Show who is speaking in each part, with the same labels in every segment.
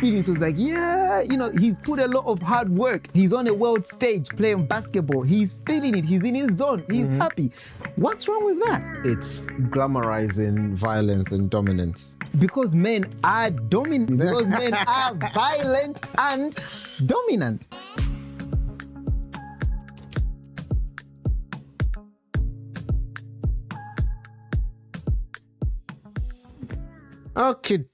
Speaker 1: feelings. So it's like, yeah, he's put a lot of hard work. He's on a world stage playing basketball. He's feeling it. He's in his zone. He's happy. What's wrong with that?
Speaker 2: It's glamorizing violence and dominance.
Speaker 1: Because men are dominant. Because men are violent and dominant.
Speaker 2: Okay.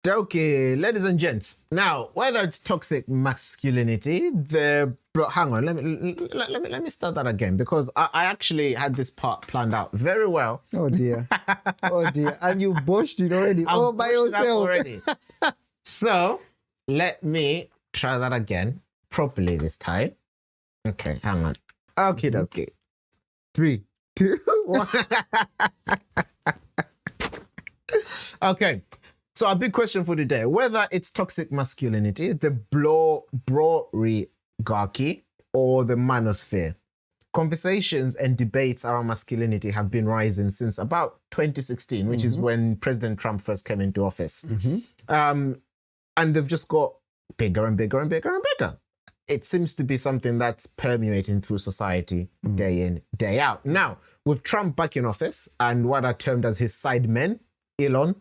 Speaker 2: Okay, ladies and gents. Now, whether it's toxic masculinity, hang on, let me start that again, because I actually had this part planned out very well.
Speaker 1: Oh dear, oh dear, and you botched it already. All by yourself
Speaker 2: already. So let me try that again properly this time. Okay, hang on. Okay. 3, 2, 1. Okay. So a big question for today, whether it's toxic masculinity, the broarigarchy, or the manosphere. Conversations and debates around masculinity have been rising since about 2016, which is when President Trump first came into office. And they've just got bigger and bigger and bigger and bigger. It seems to be something that's permeating through society day in, day out. Now, with Trump back in office and what are termed as his side men, Elon,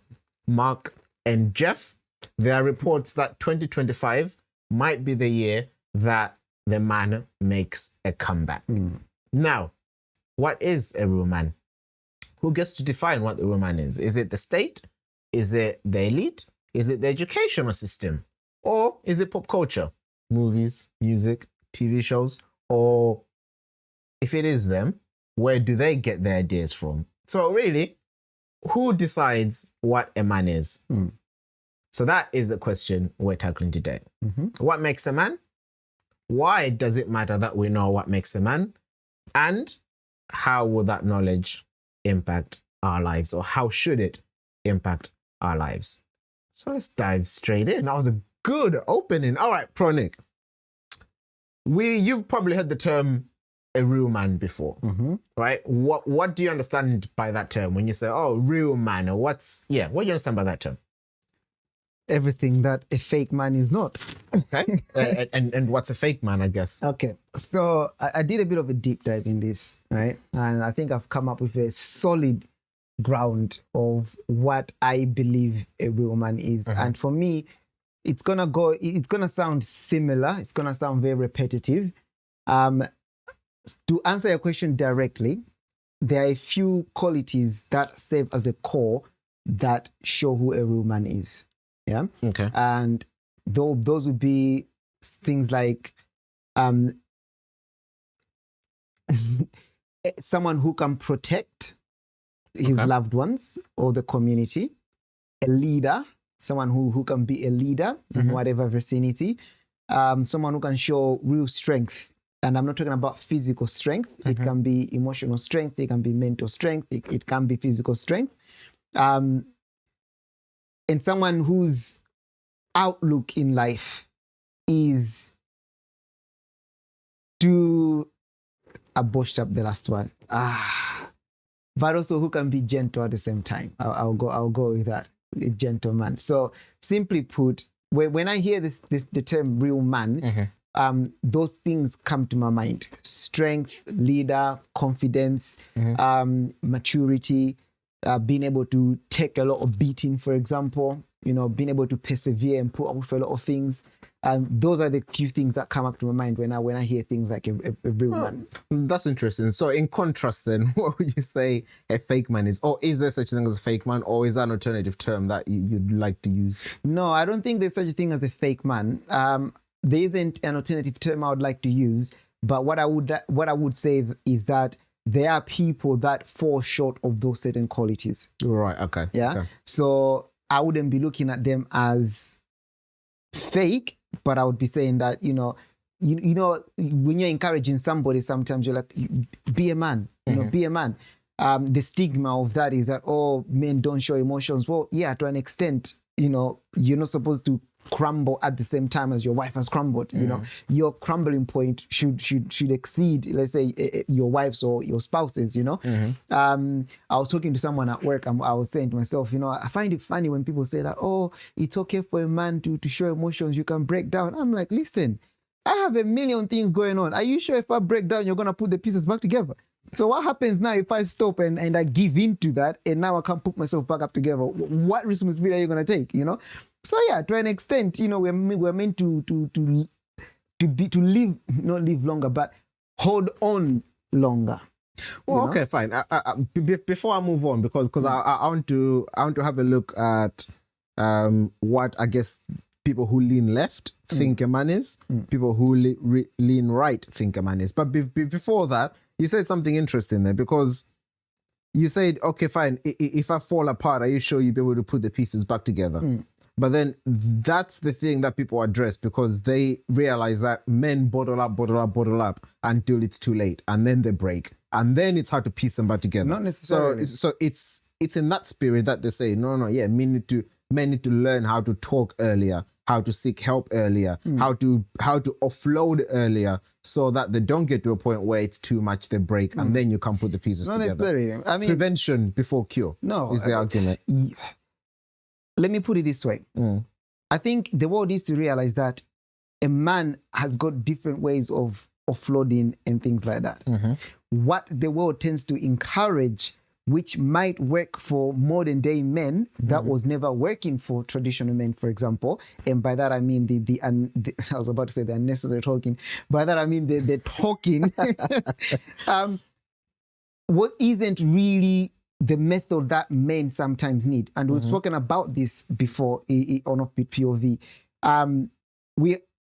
Speaker 2: Mark, and Jeff, there are reports that 2025 might be the year that the man makes a comeback. Now, what is a real man? Who gets to define what the real man is? Is it the state? Is it the elite? Is it the educational system? Or is it pop culture? Movies, music, TV shows? Or if it is them, where do they get their ideas from? So really, who decides what a man is? So that is the question we're tackling today. What makes a man? Why does it matter that we know what makes a man? And how will that knowledge impact our lives, or how should it impact our lives? So let's dive straight in. That was a good opening. All right, Pronik. You've probably heard the term a real man before, right? What do you understand by that term when you say, oh, real man, or what do you understand by that term?
Speaker 1: Everything that a fake man is not.
Speaker 2: Okay. And what's a fake man, I guess?
Speaker 1: Okay. So I did a bit of a deep dive in this, right? And I think I've come up with a solid ground of what I believe a real man is. And for me, it's gonna sound similar. It's gonna sound very repetitive. To answer your question directly, there are a few qualities that serve as a core that show who a real man is. Yeah.
Speaker 2: Okay.
Speaker 1: And those would be things like someone who can protect his loved ones or the community, a leader, someone who can be a leader in whatever vicinity, someone who can show real strength. And I'm not talking about physical strength. It can be emotional strength. It can be mental strength. It can be physical strength. And someone whose outlook in life is I botched up the last one. But also who can be gentle at the same time. I'll go with that. A gentleman. So simply put, when I hear the term real man, those things come to my mind: strength, leader, confidence, maturity, being able to take a lot of beating, for example, being able to persevere and put up with a lot of things. Those are the few things that come up to my mind when I hear things like a real man.
Speaker 2: That's interesting. So in contrast then, what would you say a fake man is? Or is there such a thing as a fake man? Or is that an alternative term that you'd like to use?
Speaker 1: No, I don't think there's such a thing as a fake man. There isn't an alternative term I would like to use. But what I would say is that there are people that fall short of those certain qualities.
Speaker 2: Right, okay.
Speaker 1: Yeah.
Speaker 2: Okay.
Speaker 1: So I wouldn't be looking at them as fake, but I would be saying that, when you're encouraging somebody, sometimes you're like, be a man, be a man. The stigma of that is that, oh, men don't show emotions. Well, yeah, to an extent, you're not supposed to crumble at the same time as your wife has crumbled. You know, your crumbling point should exceed, let's say, your wife's or your spouse's. You know, I was talking to someone at work, and I was saying to myself, you know, I find it funny when people say that, oh, it's okay for a man to show emotions, you can break down. I'm like, listen, I have a million things going on. Are you sure if I break down, you're gonna put the pieces back together? So what happens now if I stop and I give in to that, and now I can't put myself back up together? What responsibility are you gonna take? You know. So yeah, to an extent, you know, we're meant to live, not live longer, but hold on longer.
Speaker 2: Well, okay, fine. Before I move on, because I want to have a look at what I guess people who lean left think a man is, people who lean right think a man is. But before that, you said something interesting there, because you said, okay, fine, if I fall apart, are you sure you'll be able to put the pieces back together? But then that's the thing that people address, because they realize that men bottle up until it's too late, and then they break, and then it's hard to piece them back together.
Speaker 1: Not necessarily.
Speaker 2: So it's in that spirit that they say, no, yeah, men need to learn how to talk earlier, how to seek help earlier, how to offload earlier, so that they don't get to a point where it's too much, they break, and then you can't put the pieces
Speaker 1: Not
Speaker 2: together.
Speaker 1: necessarily. I mean,
Speaker 2: prevention before cure.
Speaker 1: No,
Speaker 2: is the argument.
Speaker 1: Let me put it this way. I think the world needs to realize that a man has got different ways of offloading and things like that. What the world tends to encourage, which might work for modern day men, that was never working for traditional men, for example. And by that I mean the I was about to say the unnecessary talking. By that I mean the talking. What isn't really the method that men sometimes need. And we've spoken about this before on Offbeat POV.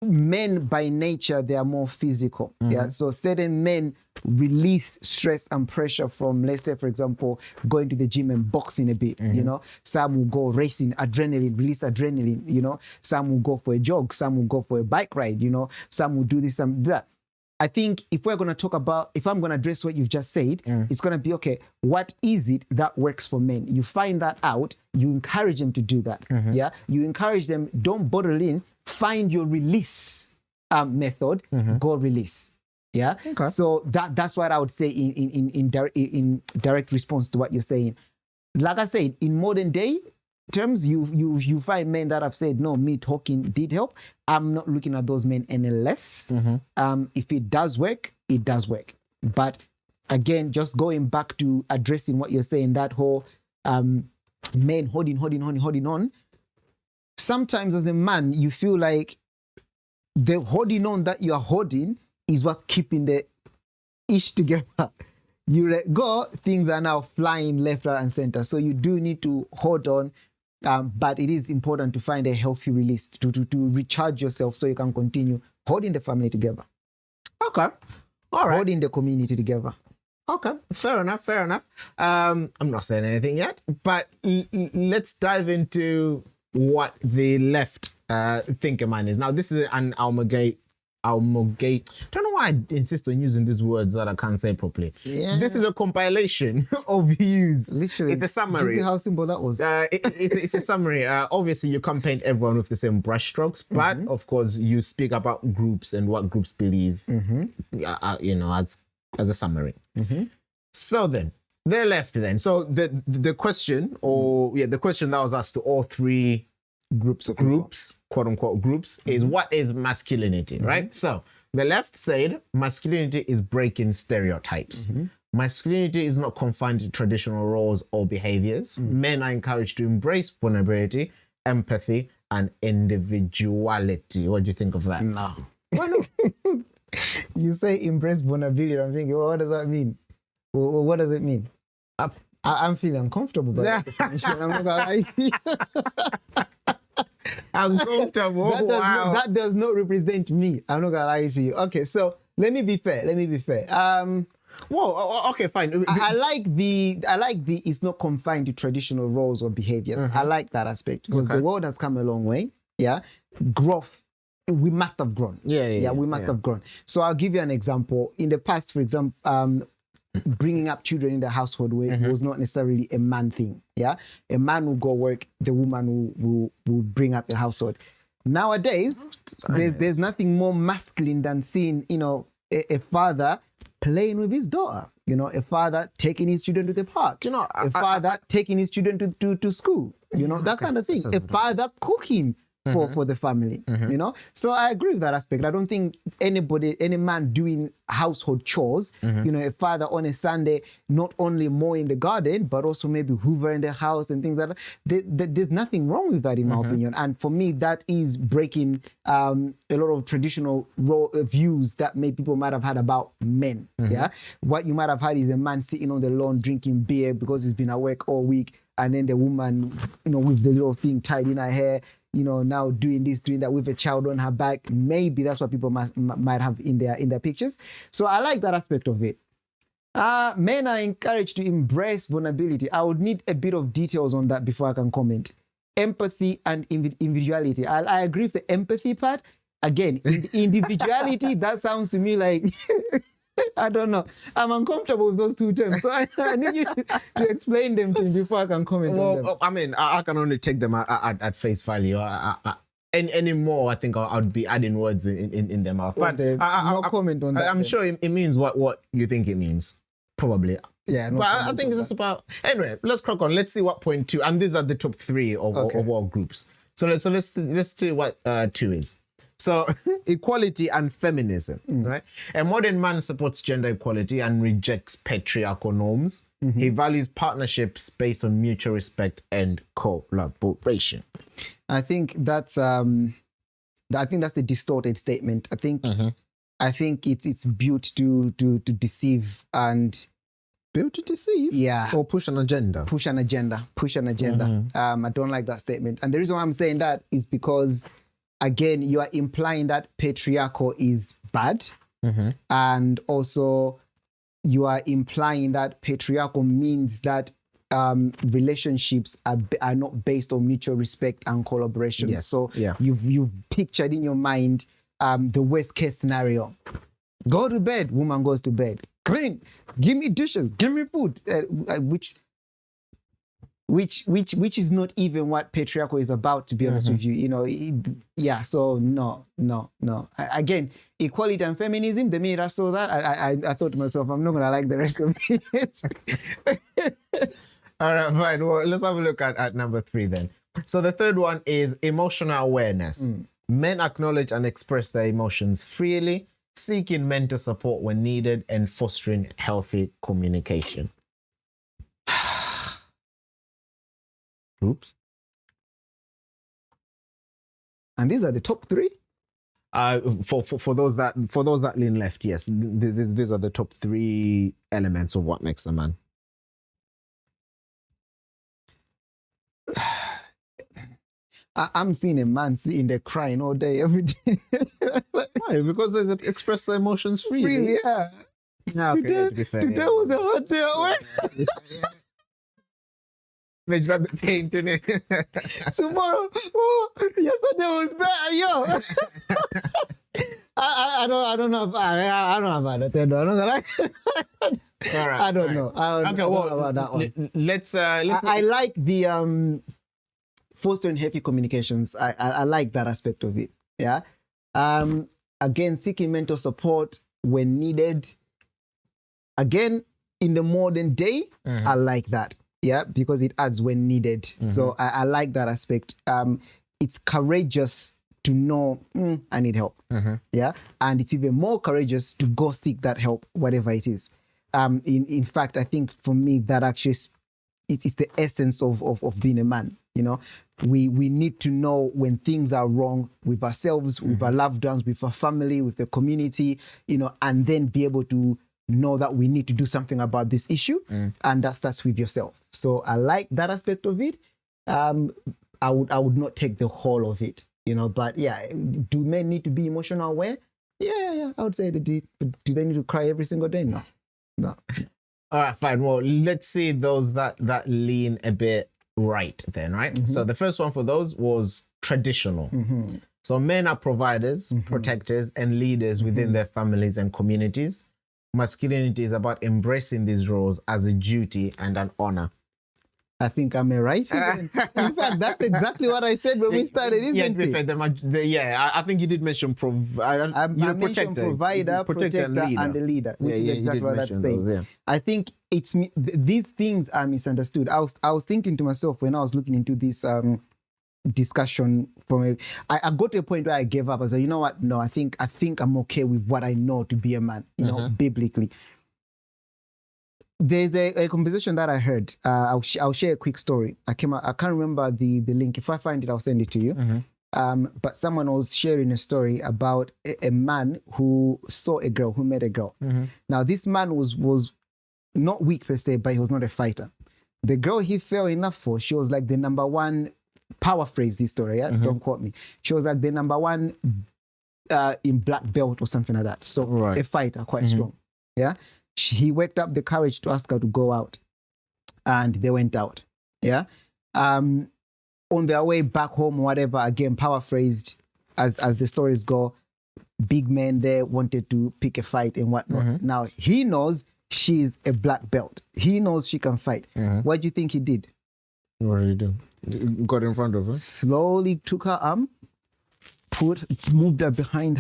Speaker 1: Men by nature, they are more physical. Yeah. So certain men release stress and pressure from, let's say, for example, going to the gym and boxing a bit. You know, some will go racing, release adrenaline. You know, some will go for a jog, some will go for a bike ride. You know, some will do this, some do that. I think if I'm going to address what you've just said, it's going to be, okay, what is it that works for men? You find that out, you encourage them to do that. Yeah. You encourage them, don't bottle in, find your release method, go release. Yeah. Okay. So that's what I would say in direct response to what you're saying. Like I said, in modern day terms, you find men that have said, no, me talking did help. I'm not looking at those men any less. If it does work, it does work. But again, just going back to addressing what you're saying, that whole men holding on. Sometimes as a man, you feel like the holding on that you are holding is what's keeping the ish together. You let go, things are now flying left, right, and center. So you do need to hold on. But it is important to find a healthy release to recharge yourself, so you can continue holding the family together. Okay. All right. Holding the community together.
Speaker 2: Okay. Fair enough. I'm not saying anything yet, but let's dive into what the left think a man is. Now, this is an amalgate. Don't know why I insist on using these words that I can't say properly. Yeah. This is a compilation of views.
Speaker 1: Literally.
Speaker 2: It's a summary.
Speaker 1: Do you see how simple that was?
Speaker 2: It's a summary. Obviously, you can't paint everyone with the same brushstrokes, but of course, you speak about groups and what groups believe, you know, as a summary. So then, they're left then. So the question, the question that was asked to all three groups, quote unquote groups, is what is masculinity, right? So the left said masculinity is breaking stereotypes. Masculinity is not confined to traditional roles or behaviors. Men are encouraged to embrace vulnerability, empathy, and individuality. What do you think of that?
Speaker 1: No. Why not? You say embrace vulnerability. I'm thinking, well, what does that mean? Well, what does it mean? I'm feeling uncomfortable by that definition. I'm not gonna lie to you.
Speaker 2: Uncomfortable.
Speaker 1: That does not represent me. I'm not gonna lie to you. Okay, so let me be fair.
Speaker 2: Whoa, okay, fine.
Speaker 1: I like the it's not confined to traditional roles or behaviors. I like that aspect, because the world has come a long way. Yeah. Growth. We must have grown. We must have grown. So I'll give you an example. In the past, for example, bringing up children in the household was not necessarily a man thing. Yeah. A man will go work, the woman will bring up the household. nowadays, there's nothing more masculine than seeing, a father playing with his daughter. A father taking his children to the park. A father taking his children to school. That kind of thing. A father cooking for the family. So I agree with that aspect. I don't think any man doing household chores, a father on a Sunday not only mowing the garden but also maybe hoovering the house and things like that. There's nothing wrong with that in my opinion. And for me, that is breaking a lot of traditional views that people might have had about men. Yeah, what you might have had is a man sitting on the lawn drinking beer because he's been at work all week, and then the woman, with the little thing tied in her hair, now doing this, doing that with a child on her back. Maybe that's what people might have in their pictures. So I like that aspect of it. Men are encouraged to embrace vulnerability. I would need a bit of details on that before I can comment. Empathy and individuality. I agree with the empathy part. Again, individuality, that sounds to me like... I don't know. I'm uncomfortable with those two terms. So I need you to explain them to me before I can comment on them.
Speaker 2: I mean, I can only take them at face value. Any more, I think I'd be adding words in their mouth. But
Speaker 1: no comment on that.
Speaker 2: I'm sure it means what you think it means. Probably.
Speaker 1: Yeah.
Speaker 2: But I think it's just about... Anyway, let's crack on. Let's see what point 2... And these are the top 3 of all groups. So let's see what 2 is. So equality and feminism, right? A modern man supports gender equality and rejects patriarchal norms. He values partnerships based on mutual respect and collaboration.
Speaker 1: I think that's a distorted statement. I think it's built to deceive and
Speaker 2: built to deceive.
Speaker 1: Yeah.
Speaker 2: Or push an agenda.
Speaker 1: Push an agenda. I don't like that statement. And the reason why I'm saying that is because, again, you are implying that patriarchal is bad. And also you are implying that patriarchal means that relationships are not based on mutual respect and collaboration.
Speaker 2: Yes.
Speaker 1: So
Speaker 2: Yeah.
Speaker 1: you've pictured in your mind the worst case scenario. Go to bed, woman goes to bed. Clean, give me dishes, give me food, which is not even what patriarchal is about, to be honest with you. So no. Again, equality and feminism, the minute I saw that, I thought to myself, I'm not going to like the rest of it.
Speaker 2: All right, fine. Well, let's have a look at number 3 then. So the third one is emotional awareness. Men acknowledge and express their emotions freely, seeking mental support when needed, and fostering healthy communication. Oops.
Speaker 1: And these are the top 3?
Speaker 2: For those that lean left, yes. These are the top 3 elements of what makes a man.
Speaker 1: I'm seeing a man sitting there crying all day, every day.
Speaker 2: Why? Because they express their emotions freely.
Speaker 1: Really, yeah.
Speaker 2: Yeah, okay, to be fair,
Speaker 1: today was a hot day at work.
Speaker 2: Makes that the paint in it.
Speaker 1: Tomorrow, yesterday was better, yo. I don't know about that.
Speaker 2: All right.
Speaker 1: I don't know. I don't know about that one.
Speaker 2: Let's.
Speaker 1: I like the fostering healthy communications. I like that aspect of it. Yeah. Again, seeking mental support when needed. Again, in the modern day, I like that. Yeah, because it adds when needed. So I like that aspect. It's courageous to know I need help. Yeah, and it's even more courageous to go seek that help, whatever it is. In fact, I think for me that actually it's the essence of being a man. We need to know when things are wrong with ourselves, with our loved ones, with our family, with the community. And then be able to know that we need to do something about this issue, and that starts with yourself. So I like that aspect of it. I would not take the whole of it, but yeah, do men need to be emotional aware? Yeah, I would say they do. But do they need to cry every single day? No.
Speaker 2: All right, fine. Well, let's see those that lean a bit right then, right? So the first one for those was traditional. So men are providers, protectors, and leaders within their families and communities. Masculinity is about embracing these roles as a duty and an honor.
Speaker 1: I think I'm right. In fact, that's exactly what I said when we started, isn't it?
Speaker 2: I think you did mention
Speaker 1: I mentioned provider, protector, and the leader, which is exactly what that's saying.
Speaker 2: Yeah.
Speaker 1: I think these things are misunderstood. I was thinking to myself when I was looking into this discussion. I got to a point where I gave up. I said, you know what? No, I think I'm okay with what I know to be a man. You know, biblically. There's a conversation that I heard. I'll share a quick story. I can't remember the link. If I find it, I'll send it to you. But someone was sharing a story about a man who saw a girl, who met a girl. Now, this man was not weak per se, but he was not a fighter. The girl he fell in love for, she was like the number one, paraphrase this story, yeah? Don't quote me. She was like the number one in black belt or something like that. So a fighter, quite strong. Yeah. He worked up the courage to ask her to go out, and they went out. Yeah. On their way back home, whatever, again, paraphrased as the stories go, big men there wanted to pick a fight and whatnot. Now, he knows she's a black belt. He knows she can fight. What do you think he did?
Speaker 2: What did he do? Got in front of her? Slowly
Speaker 1: took her arm, moved her behind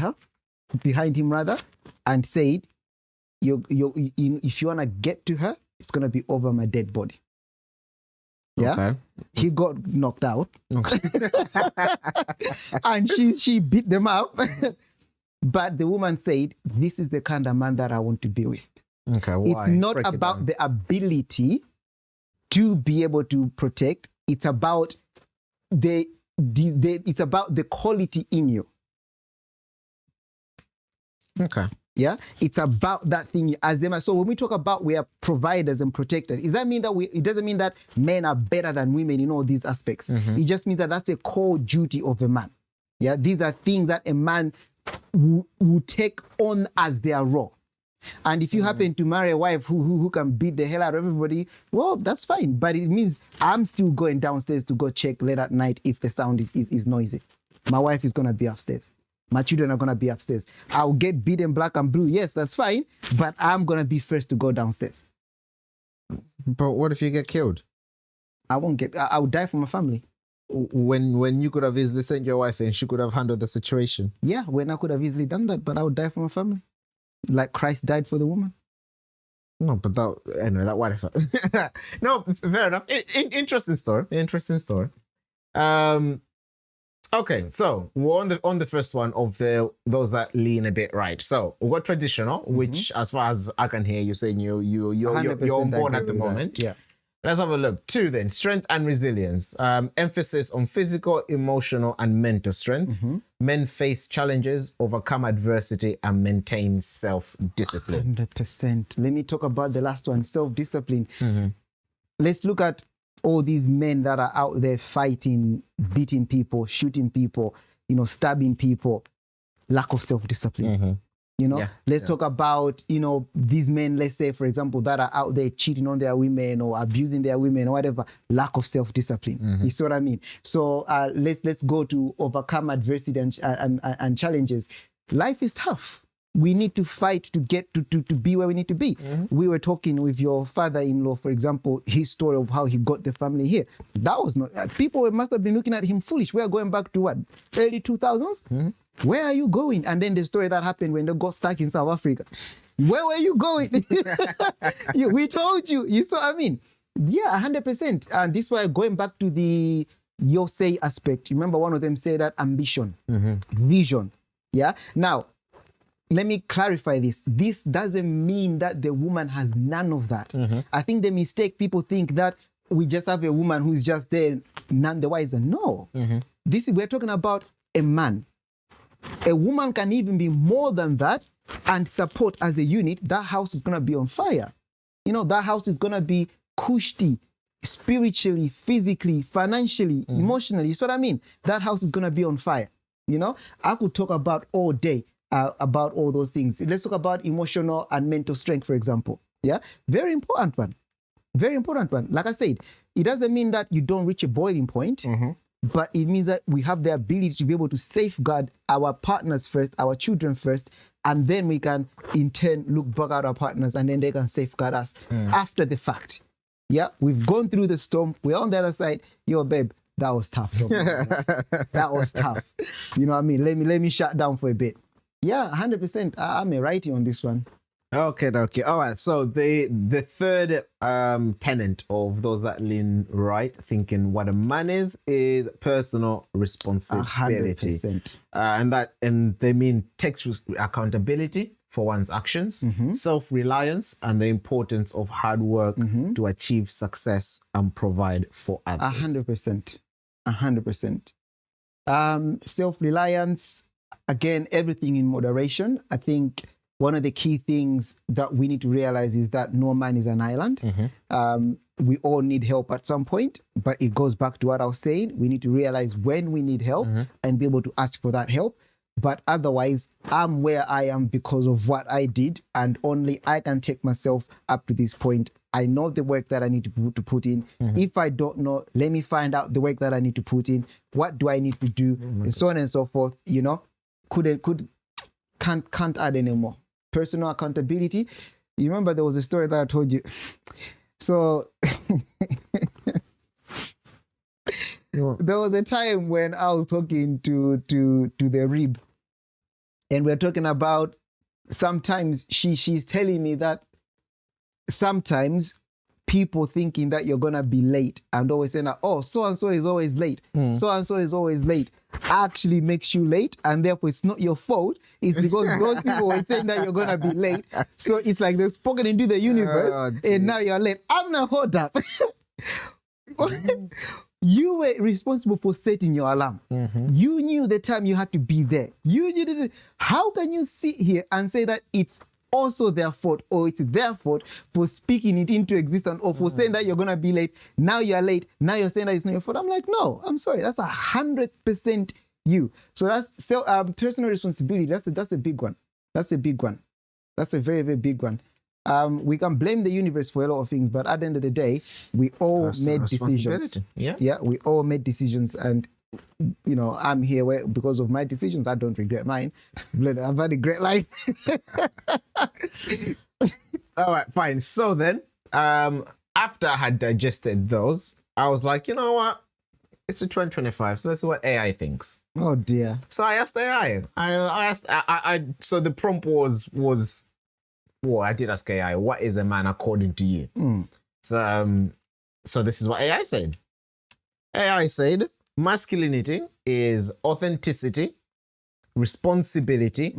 Speaker 1: him rather, and said, if you want to get to her, it's going to be over my dead body. Yeah. Okay. He got knocked out. And she beat them up. But the woman said, this is the kind of man that I want to be with.
Speaker 2: Okay, why?
Speaker 1: It's not about the ability to be able to protect. It's about it's about the quality in you.
Speaker 2: Okay.
Speaker 1: Yeah, it's about that thing as them. So when we talk about we are providers and protectors, does that mean that it doesn't mean that men are better than women in all these aspects. It just means that that's a core duty of a man. Yeah, these are things that a man will take on as their role. And if you happen to marry a wife who can beat the hell out of everybody, well, that's fine. But it means I'm still going downstairs to go check late at night if the sound is noisy. My wife is going to be upstairs. My children are going to be upstairs. I'll get beaten black and blue. Yes, that's fine. But I'm going to be first to go downstairs.
Speaker 2: But what if you get killed?
Speaker 1: I'll die for my family.
Speaker 2: When you could have easily sent your wife in, she could have handled the situation.
Speaker 1: Yeah, when I could have easily done that, but I would die for my family. Like Christ died for the woman.
Speaker 2: No, but that wife. No, fair enough. Interesting story. Okay, so we're on the first one of those that lean a bit right. So we've got traditional, which, as far as I can hear, you're saying you're on board at the moment.
Speaker 1: That. Yeah.
Speaker 2: Let's have a look. 2 then, strength and resilience. Emphasis on physical, emotional, and mental strength. Men face challenges, overcome adversity, and maintain self-discipline.
Speaker 1: 100%. Let me talk about the last one, self-discipline. Let's look at all these men that are out there fighting, beating people, shooting people, stabbing people. Lack of self-discipline. Let's talk about, these men, let's say, for example, that are out there cheating on their women or abusing their women or whatever. Lack of self-discipline. You see what I mean? So let's go to overcome adversity and challenges. Life is tough. We need to fight to get to be where we need to be. We were talking with your father-in-law, for example, his story of how he got the family here. That was not, people must have been looking at him foolish. We are going back to what, early 2000s? Where are you going? And then the story that happened when they got stuck in South Africa. Where were you going? We told you. You saw what I mean? Yeah, 100%. And this way, going back to the your say aspect, remember one of them said that ambition, vision. Yeah. Now, let me clarify this. This doesn't mean that the woman has none of that. I think the mistake, people think that we just have a woman who's just there, none the wiser. No. We're talking about a man. A woman can even be more than that and support as a unit. That house is going to be on fire. That house is going to be cushy, spiritually, physically, financially, emotionally. You see what I mean? That house is going to be on fire. I could talk about all day about all those things. Let's talk about emotional and mental strength, for example. Yeah, very important one. Very important one. Like I said, it doesn't mean that you don't reach a boiling point, but it means that we have the ability to be able to safeguard our partners first, our children first, and then we can in turn look back at our partners and then they can safeguard us after the fact. Yeah, we've gone through the storm. We're on the other side. Yo, babe, that was tough. That was tough. You know what I mean? Let me shut down for a bit. Yeah, 100%. I'm a righty on this one.
Speaker 2: Okay. All right. So the third tenet of those that lean right, thinking what a man is personal responsibility.
Speaker 1: 100%.
Speaker 2: And they mean takes accountability for one's actions, self-reliance, and the importance of hard work to achieve success and provide for others.
Speaker 1: 100%. 100%. Self-reliance, again, everything in moderation. I think one of the key things that we need to realize is that no man is an island. We all need help at some point, but it goes back to what I was saying. We need to realize when we need help and be able to ask for that help. But otherwise, I'm where I am because of what I did, and only I can take myself up to this point. I know the work that I need to put in. If I don't know, let me find out the work that I need to put in. What do I need to do? And so on and so forth. You know, can't add anymore. Personal accountability. You remember there was a story that I told you. So there was a time when I was talking to the rib, and we're talking about sometimes she's telling me that sometimes people thinking that you're gonna be late and always saying that, oh, so and so is always late, so and so is always late, actually makes you late, and therefore it's not your fault. It's because those people were saying that you're gonna be late. So it's like they've spoken into the universe, and now you're late. I'm not hold up. You were responsible for setting your alarm. You knew the time you had to be there. You did it. How can you sit here and say that it's also their fault, or it's their fault for speaking it into existence, or for saying that you're gonna be late? Now you're late. Now you're saying that it's not your fault. I'm like, no, I'm sorry. That's 100% you. So that's personal responsibility. That's a big one. That's a big one. That's a very, very big one. We can blame the universe for a lot of things, but at the end of the day, we all made decisions. Yeah, we all made decisions, and you know, I'm here because of my decisions. I don't regret mine. I've had a great life.
Speaker 2: All right, fine. So then, after I had digested those, I was like, you know what? It's a 2025, so let's see what AI thinks.
Speaker 1: Oh dear.
Speaker 2: So I asked AI. So the prompt was. Well, I did ask AI, what is a man according to you? So this is what AI said. AI said, masculinity is authenticity, responsibility,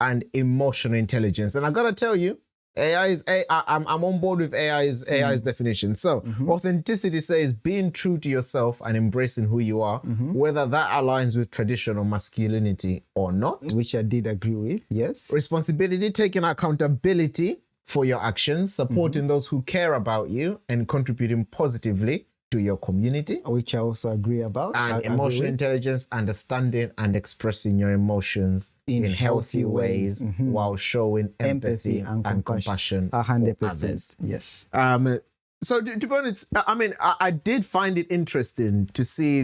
Speaker 2: and emotional intelligence. And I gotta tell you, I'm on board with AI's definition. So authenticity says being true to yourself and embracing who you are, whether that aligns with traditional masculinity or not.
Speaker 1: Which I did agree with, yes.
Speaker 2: Responsibility, taking accountability for your actions, supporting those who care about you, and contributing positively to your community.
Speaker 1: Which I also agree about.
Speaker 2: And emotional intelligence, understanding and expressing your emotions in healthy ways while showing empathy and compassion
Speaker 1: 100%.
Speaker 2: for others.
Speaker 1: Yes.
Speaker 2: So to be honest, I mean, I did find it interesting to see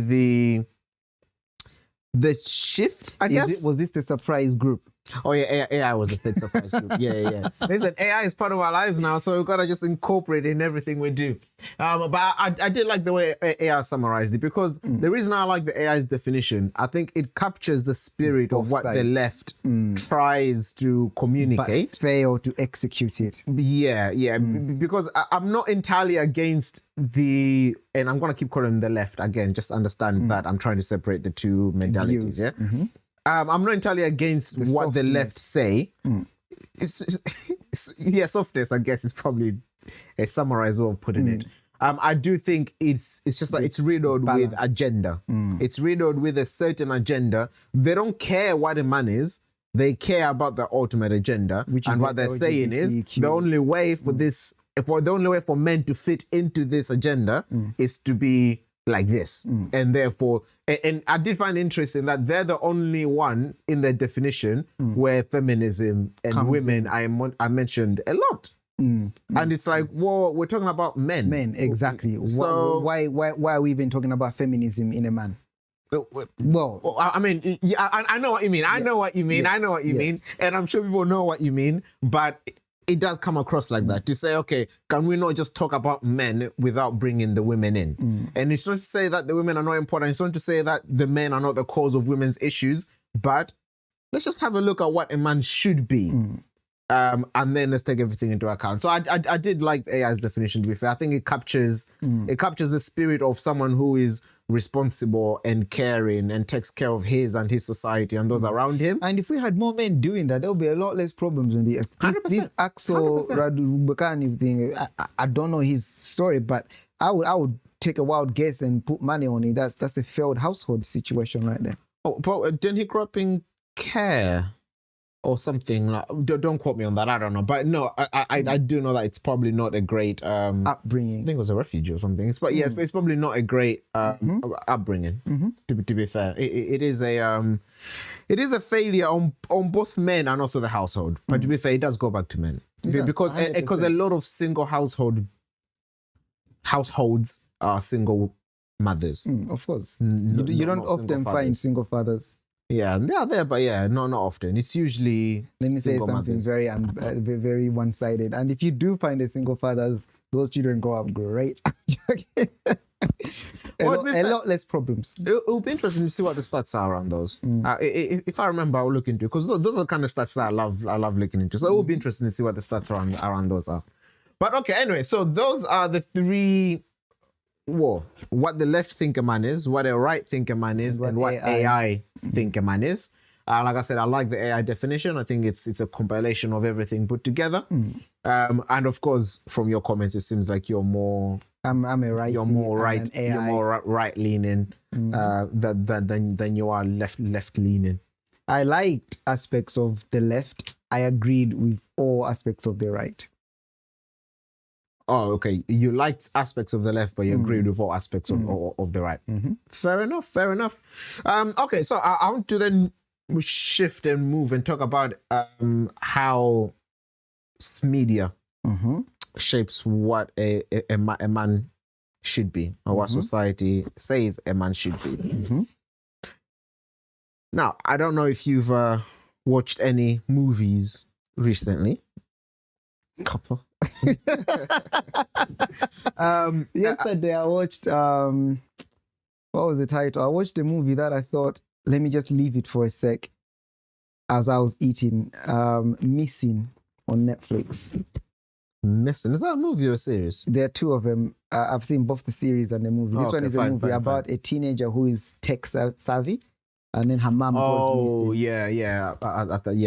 Speaker 2: the shift, I guess.
Speaker 1: Was this the surprise group?
Speaker 2: Oh yeah, AI was a third surprise group. Yeah. Listen, AI is part of our lives now, so we've got to just incorporate it in everything we do. But I did like the way AI summarized it, because the reason I like the AI's definition, I think it captures the spirit of what the left tries to communicate,
Speaker 1: but fail to execute it.
Speaker 2: Yeah. Because I'm not entirely against and I'm going to keep calling them the left again, just understand that I'm trying to separate the two mentalities. Views. Yeah. I'm not entirely against what the left say. Softness, I guess, is probably a summarized way of putting it. I do think it's just like it's riddled with agenda. It's riddled with a certain agenda. They don't care what a man is. They care about the ultimate agenda. And what they're saying is the only way for the only way for men to fit into this agenda is to be like this. And therefore, and I did find interesting that they're the only one in their definition where feminism and women I mentioned a lot. And it's like, well, we're talking about men.
Speaker 1: Men, exactly. So why are we even talking about feminism in a man?
Speaker 2: Well, I mean, I know what you mean. I know what you mean. I know what you mean. And I'm sure people know what you mean. But it does come across like that, to say, okay, can we not just talk about men without bringing the women in? And it's not to say that the women are not important. It's not to say that the men are not the cause of women's issues, but let's just have a look at what a man should be. And then let's take everything into account. So I did like AI's definition, to be fair. I think it captures the spirit of someone who is responsible and caring and takes care of his and his society and those around him.
Speaker 1: And if we had more men doing that, there would be a lot less problems in the earth. This Axel
Speaker 2: 100%.
Speaker 1: Radubakani thing, I don't know his story, but I would take a wild guess and put money on it. That's a failed household situation right there.
Speaker 2: Oh, but didn't he grow up in care or something? Like, don't quote me on that. I don't know. But no, I do know that it's probably not a great
Speaker 1: Upbringing.
Speaker 2: I think it was a refugee or something. Yes, but it's probably not a great upbringing. To be fair, it is a failure on both men and also the household. But to be fair, it does go back to men because
Speaker 1: 100%.
Speaker 2: a lot of single households are single mothers.
Speaker 1: Of course.
Speaker 2: N-
Speaker 1: You
Speaker 2: not
Speaker 1: don't
Speaker 2: single
Speaker 1: often find
Speaker 2: fathers.
Speaker 1: single fathers.
Speaker 2: Yeah, they are there, but yeah, not often. It's usually
Speaker 1: Let me say
Speaker 2: single
Speaker 1: something
Speaker 2: mothers.
Speaker 1: very one-sided. And if you do find a single father, those children grow up great. a lot less problems.
Speaker 2: It'll be interesting to see what the stats are around those. If I remember, I'll look into it because those are the kind of stats that I love looking into. So it will be interesting to see what the stats around those are. But okay, anyway, so those are the three. What the left thinker man is, what a right thinker man is, and what AI thinker man is. Like I said, I like the AI definition. I think it's a compilation of everything put together. And of course, from your comments, it seems like you're more.
Speaker 1: I'm a right.
Speaker 2: You're more right.
Speaker 1: AI.
Speaker 2: You're more right leaning than you are left leaning.
Speaker 1: I liked aspects of the left. I agreed with all aspects of the right.
Speaker 2: Oh, okay. You liked aspects of the left, but you agreed with all aspects of the right. Fair enough. Okay, so I want to then shift and move and talk about how media shapes what a man should be, or what society says a man should be. Now, I don't know if you've watched any movies recently.
Speaker 1: Couple. Yesterday I watched what was the title? I watched a movie that I thought, let me just leave it for a sec as I was eating. Missing on Netflix.
Speaker 2: Missing? Is that a movie or a series?
Speaker 1: There are two of them. I've seen both the series and the movie. This one is a movie about a teenager who is tech savvy, and then her mom goes missing.
Speaker 2: Yeah.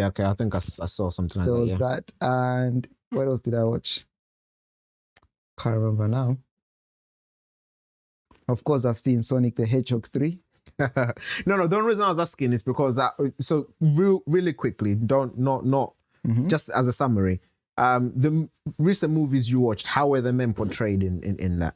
Speaker 2: Okay. I think I saw something like
Speaker 1: There
Speaker 2: that.
Speaker 1: was that, and what else did I watch? Can't remember now. Of course, I've seen Sonic the Hedgehog 3.
Speaker 2: No. The only reason I was asking is because so really quickly, just as a summary, the recent movies you watched, how were the men portrayed in that?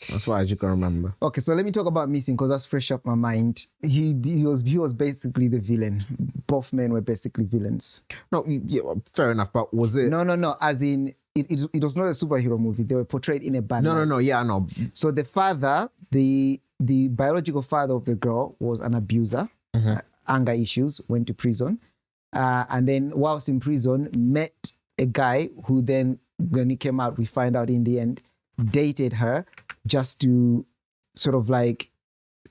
Speaker 2: That's why you can remember.
Speaker 1: Okay, so let me talk about Missing because that's fresh up my mind. He was basically the villain. Both men were basically villains.
Speaker 2: No, yeah, fair enough. But was it?
Speaker 1: No. As in, it was not a superhero movie. They were portrayed in a bad light.
Speaker 2: No. Yeah, I know.
Speaker 1: So the father, the biological father of the girl, was an abuser, anger issues, went to prison, and then whilst in prison, met a guy who then, when he came out, we find out in the end, dated her just to sort of like,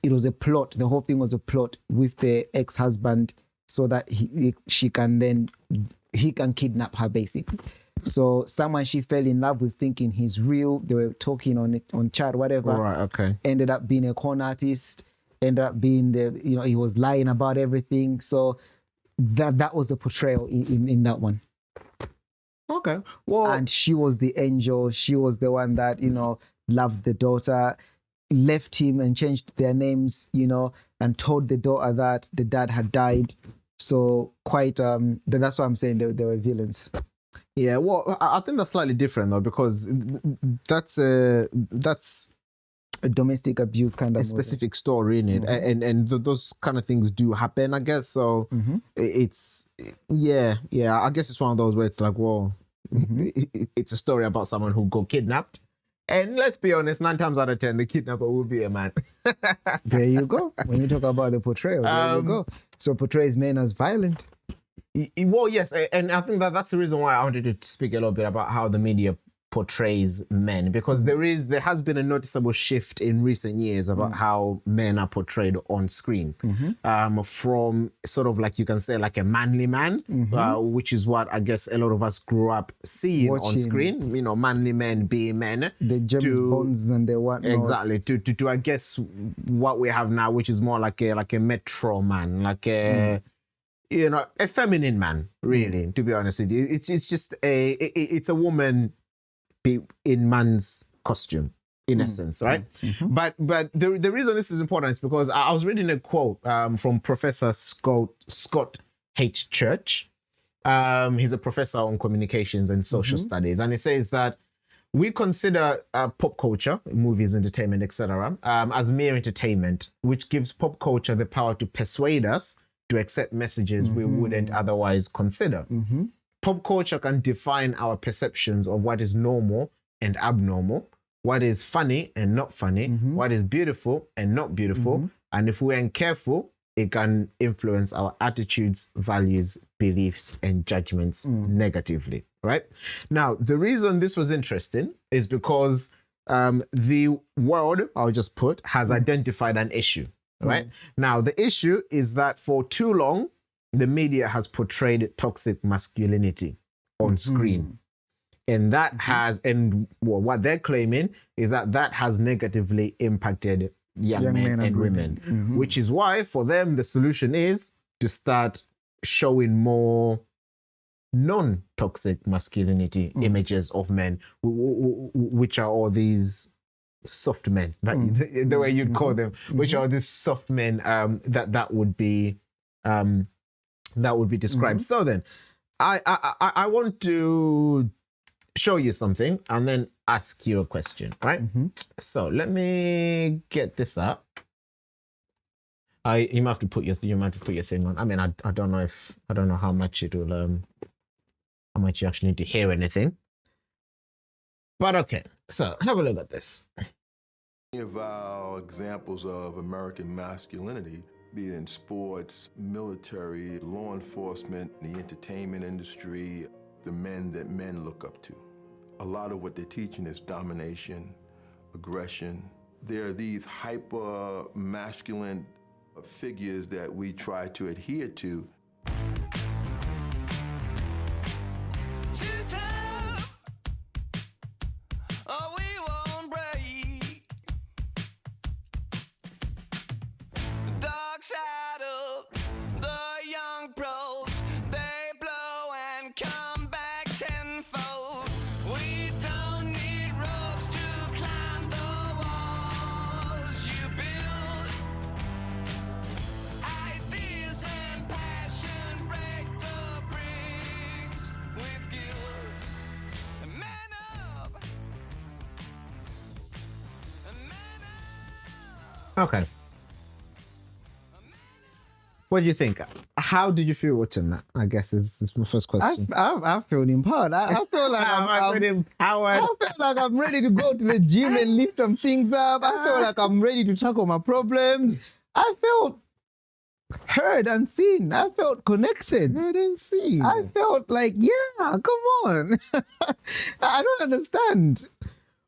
Speaker 1: it was a plot. The whole thing was a plot with the ex-husband so that he can kidnap her basically. So someone she fell in love with, thinking he's real. They were talking on chat, whatever.
Speaker 2: Right. Okay.
Speaker 1: Ended up being a con artist. Ended up being he was lying about everything. So that was the portrayal in that one.
Speaker 2: Okay. Well,
Speaker 1: And she was the angel. She was the one that, loved the daughter, left him and changed their names, and told the daughter that the dad had died. So quite, that's why I'm saying they were villains.
Speaker 2: yeah. Well, I think that's slightly different though, because that's a
Speaker 1: domestic abuse kind of
Speaker 2: specific story in it, and those kind of things do happen, I guess. So it's I guess it's one of those where it's like, well, it's a story about someone who got kidnapped, and let's be honest, 9 times out of 10, the kidnapper will be a man.
Speaker 1: There you go. When you talk about the portrayal, there you go. So portrays men as violent.
Speaker 2: Well, yes, and I think that's the reason why I wanted to speak a little bit about how the media portrays men, because there has been a noticeable shift in recent years about how men are portrayed on screen, from sort of like, you can say, like a manly man, which is what I guess a lot of us grew up seeing on screen, you know, manly men being men,
Speaker 1: the James Bonds and the whatnot.
Speaker 2: Exactly, to I guess what we have now, which is more like a metro man, like a you know, a feminine man, really, to be honest with you. It's just it's a woman in man's costume, in essence, right? But the reason this is important is because I was reading a quote from Professor Scott H. Church. He's a professor on communications and social studies, and he says that we consider pop culture, movies, entertainment, etc., as mere entertainment, which gives pop culture the power to persuade us to accept messages we wouldn't otherwise consider. Pop culture can define our perceptions of what is normal and abnormal, what is funny and not funny, what is beautiful and not beautiful. And if we aren't careful, it can influence our attitudes, values, beliefs, and judgments negatively, right? Now, the reason this was interesting is because the world, I'll just put, has identified an issue, right? Now, the issue is that for too long, the media has portrayed toxic masculinity on screen. And that has, and what they're claiming is that has negatively impacted young men and women, which is why for them, the solution is to start showing more non-toxic masculinity images of men, which are all these soft men, the way you'd call them, which are these soft men that would be described. So then, I want to show you something and then ask you a question, right? So let me get this up. You might have to put your thing on. I mean, I don't know how much it will how much you actually need to hear anything. But okay, so have a look at this.
Speaker 3: Many of our examples of American masculinity, be it in sports, military, law enforcement, the entertainment industry, the men that men look up to. A lot of what they're teaching is domination, aggression. There are these hyper masculine figures that we try to adhere to.
Speaker 2: Okay. What do you think? How did you feel watching that? I guess is my first question.
Speaker 1: I feel empowered. I feel like
Speaker 2: I
Speaker 1: feel like I'm ready to go to the gym and lift some things up. I feel like I'm ready to tackle my problems. I felt heard and seen. I felt connected.
Speaker 2: Heard and seen.
Speaker 1: I felt like, yeah, come on. I don't understand.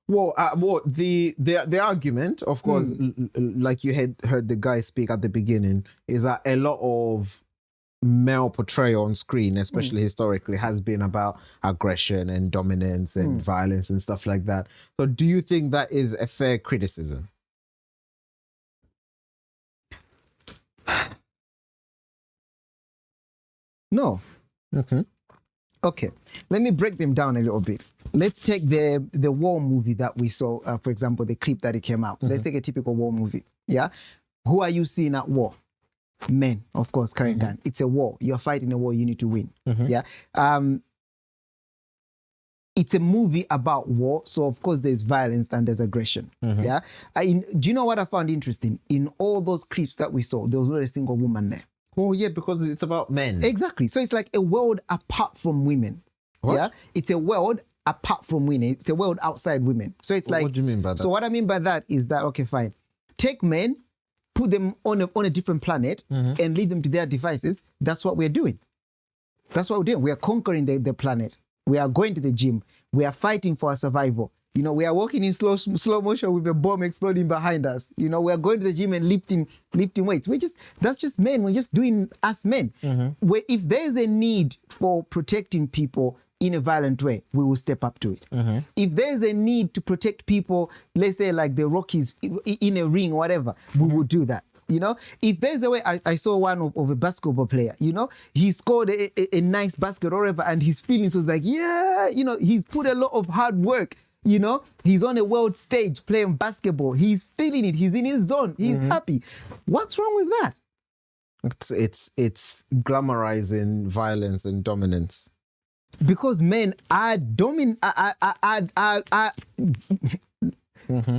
Speaker 2: Well, the argument, of course, like you had heard the guy speak at the beginning, is that a lot of male portrayal on screen, especially historically, has been about aggression and dominance and violence and stuff like that. So do you think that is a fair criticism?
Speaker 1: No. Okay, let me break them down a little bit. Let's take the war movie that we saw, for example, the clip that it came out. Let's take a typical war movie, yeah? Who are you seeing at war? Men, of course, carrying gun. It's a war. You're fighting a war, you need to win, yeah? It's a movie about war, so of course there's violence and there's aggression, yeah? Do you know what I found interesting? In all those clips that we saw, there was not a single woman there.
Speaker 2: Oh, yeah, because it's about men.
Speaker 1: Exactly. So it's like a world apart from women.
Speaker 2: What?
Speaker 1: Yeah, it's a world apart from women. It's a world outside women. So it's like.
Speaker 2: What do you mean by that?
Speaker 1: So what I mean by that is that, okay, fine. Take men, put them on a different planet and lead them to their devices. That's what we're doing. That's what we're doing. We are conquering the planet. We are going to the gym. We are fighting for our survival. You know, we are walking in slow motion with a bomb exploding behind us. You know, we are going to the gym and lifting weights. That's just men. We're just doing us men. Where if there's a need for protecting people in a violent way, we will step up to it. If there's a need to protect people, let's say like the Rockies in a ring or whatever, we will do that. You know, if there's a way, I saw one of a basketball player, you know, he scored a nice basket or whatever, and his feelings was like, yeah, you know, he's put a lot of hard work. You know, he's on a world stage playing basketball. He's feeling it. He's in his zone. He's happy. What's wrong with that?
Speaker 2: It's glamorizing violence and dominance.
Speaker 1: Because men are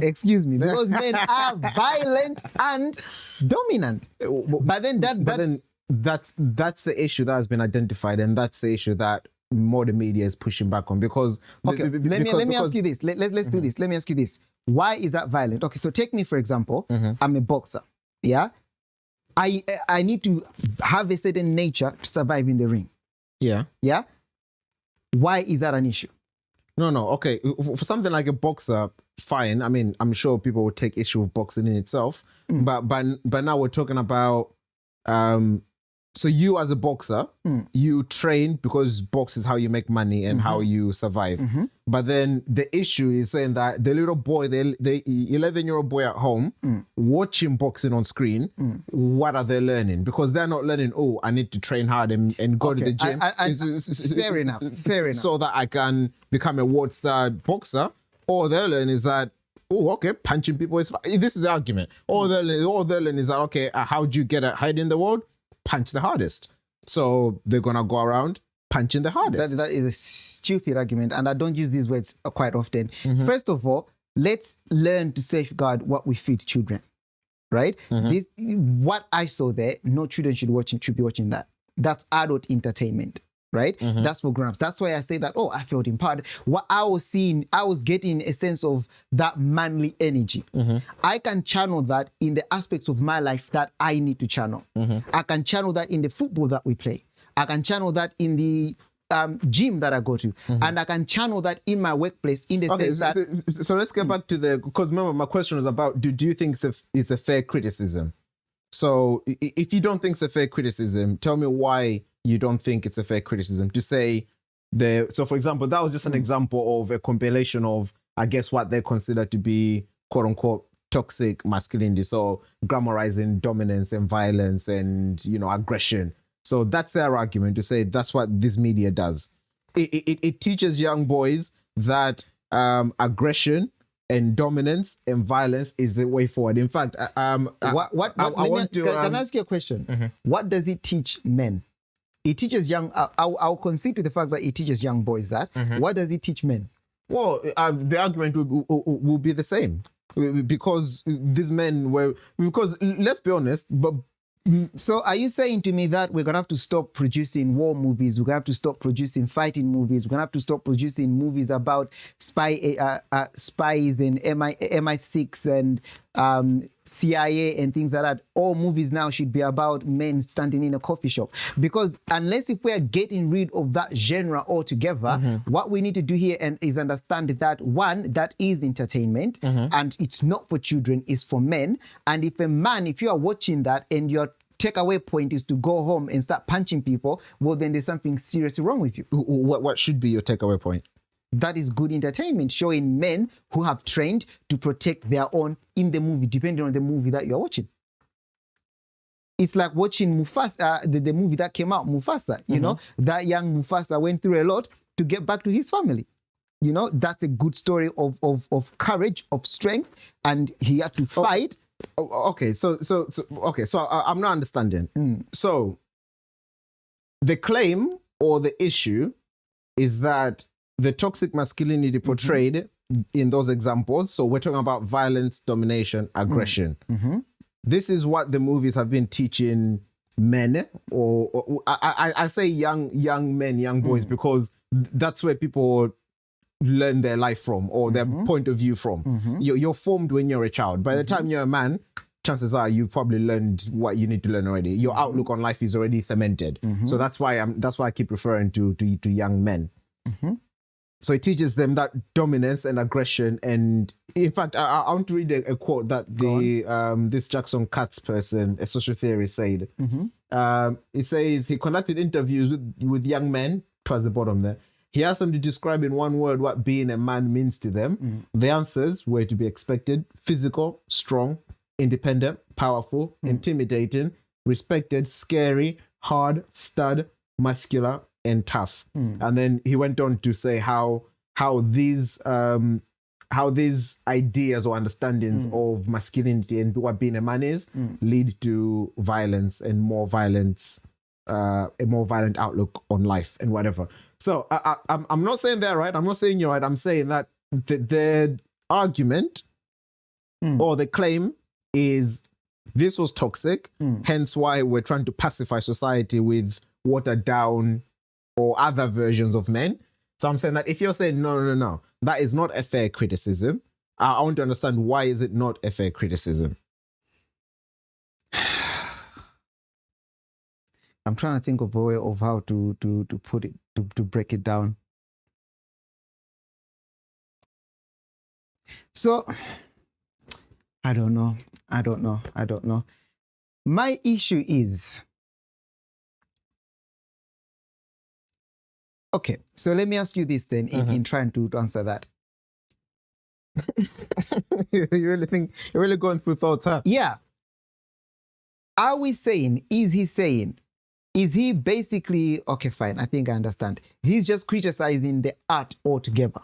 Speaker 1: excuse me. Because men are violent and dominant. But then
Speaker 2: that's the issue that has been identified, and that's the issue that modern media is pushing back on. Because
Speaker 1: let me ask you this. Let's do this. Let me ask you this. Why is that violent? Okay, so take me for example. I'm a boxer. Yeah, I need to have a certain nature to survive in the ring.
Speaker 2: Yeah.
Speaker 1: Yeah. Why is that an issue?
Speaker 2: No. Okay, for something like a boxer, fine. I mean, I'm sure people would take issue with boxing in itself, but now we're talking about so you as a boxer, you train because box is how you make money and how you survive. But then the issue is saying that the little boy, the 11-year-old boy at home, watching boxing on screen, what are they learning? Because they're not learning, oh, I need to train hard and go to the gym.
Speaker 1: Fair enough.
Speaker 2: So that I can become a world star boxer. All they're learning is that, oh, okay, punching people is fine. This is the argument. All they're learning is that, okay, how do you get ahead in the world? Punch the hardest. So they're going to go around punching the hardest.
Speaker 1: That is a stupid argument, and I don't use these words quite often. First of all, let's learn to safeguard what we feed children, right? What I saw there, no children should be watching that. That's adult entertainment. Right? That's for grown-ups. That's why I say that, oh, I felt empowered. What I was seeing, I was getting a sense of that manly energy. I can channel that in the aspects of my life that I need to channel. I can channel that in the football that we play. I can channel that in the gym that I go to. And I can channel that in my workplace in the sense that...
Speaker 2: So let's get back to because remember my question was about, do you think it's a fair criticism? So if you don't think it's a fair criticism, tell me why you don't think it's a fair criticism to say so for example, that was just an example of a compilation of, I guess, what they consider to be quote unquote toxic masculinity. So glamorizing dominance and violence and, you know, aggression. So that's their argument to say that's what this media does. It teaches young boys that aggression and dominance and violence is the way forward. In fact,
Speaker 1: can I ask you a question? What does it teach men? It teaches I'll concede to the fact that it teaches young boys that. What does it teach men?
Speaker 2: Well, the argument will be the same. Because these men because let's be honest, but...
Speaker 1: So are you saying to me that we're going to have to stop producing war movies? We're going to have to stop producing fighting movies. We're going to have to stop producing movies about spies and MI6 and CIA and things like that. All movies now should be about men standing in a coffee shop. Because unless if we are getting rid of that genre altogether, what we need to do here is understand that, one, that is entertainment and it's not for children, it's for men. And if you are watching that and your takeaway point is to go home and start punching people, well, then there's something seriously wrong with you.
Speaker 2: What should be your takeaway point?
Speaker 1: That is good entertainment, showing men who have trained to protect their own in the movie, depending on the movie that you're watching. It's like watching Mufasa, the movie that came out, Mufasa. You know, that young Mufasa went through a lot to get back to his family. You know, that's a good story of courage, of strength, and he had to fight.
Speaker 2: Okay, so I'm not understanding. So the claim or the issue is that the toxic masculinity portrayed in those examples, so we're talking about violence, domination, aggression. This is what the movies have been teaching men, or I say young men, young boys, because that's where people learn their life from, or their point of view from. You're formed when you're a child. By the time you're a man, chances are you've probably learned what you need to learn already. Your outlook on life is already cemented. So that's why I keep referring to young men. So it teaches them that dominance and aggression. And in fact, I want to read a quote that this Jackson Katz person, a social theorist, said. He says he conducted interviews with young men, towards the bottom there. He asked them to describe in one word what being a man means to them. The answers were to be expected: physical, strong, independent, powerful, intimidating, respected, scary, hard, stud, muscular, and tough. And then he went on to say how these ideas or understandings of masculinity and what being a man is lead to violence and a more violent outlook on life and whatever. So I'm not saying they're right. I'm not saying you're right. I'm saying that the argument or the claim is this was toxic, hence why we're trying to pacify society with watered down or other versions of men. So I'm saying that if you're saying no, that is not a fair criticism, I want to understand, why is it not a fair criticism?
Speaker 1: I'm trying to think of a way of how to put it, to break it down. So I don't know. My issue is, okay, so let me ask you this then, in trying to answer that.
Speaker 2: You really you're really going through thoughts, huh?
Speaker 1: Yeah. Are we saying, is he basically, okay, fine, I think I understand. He's just criticizing the art altogether.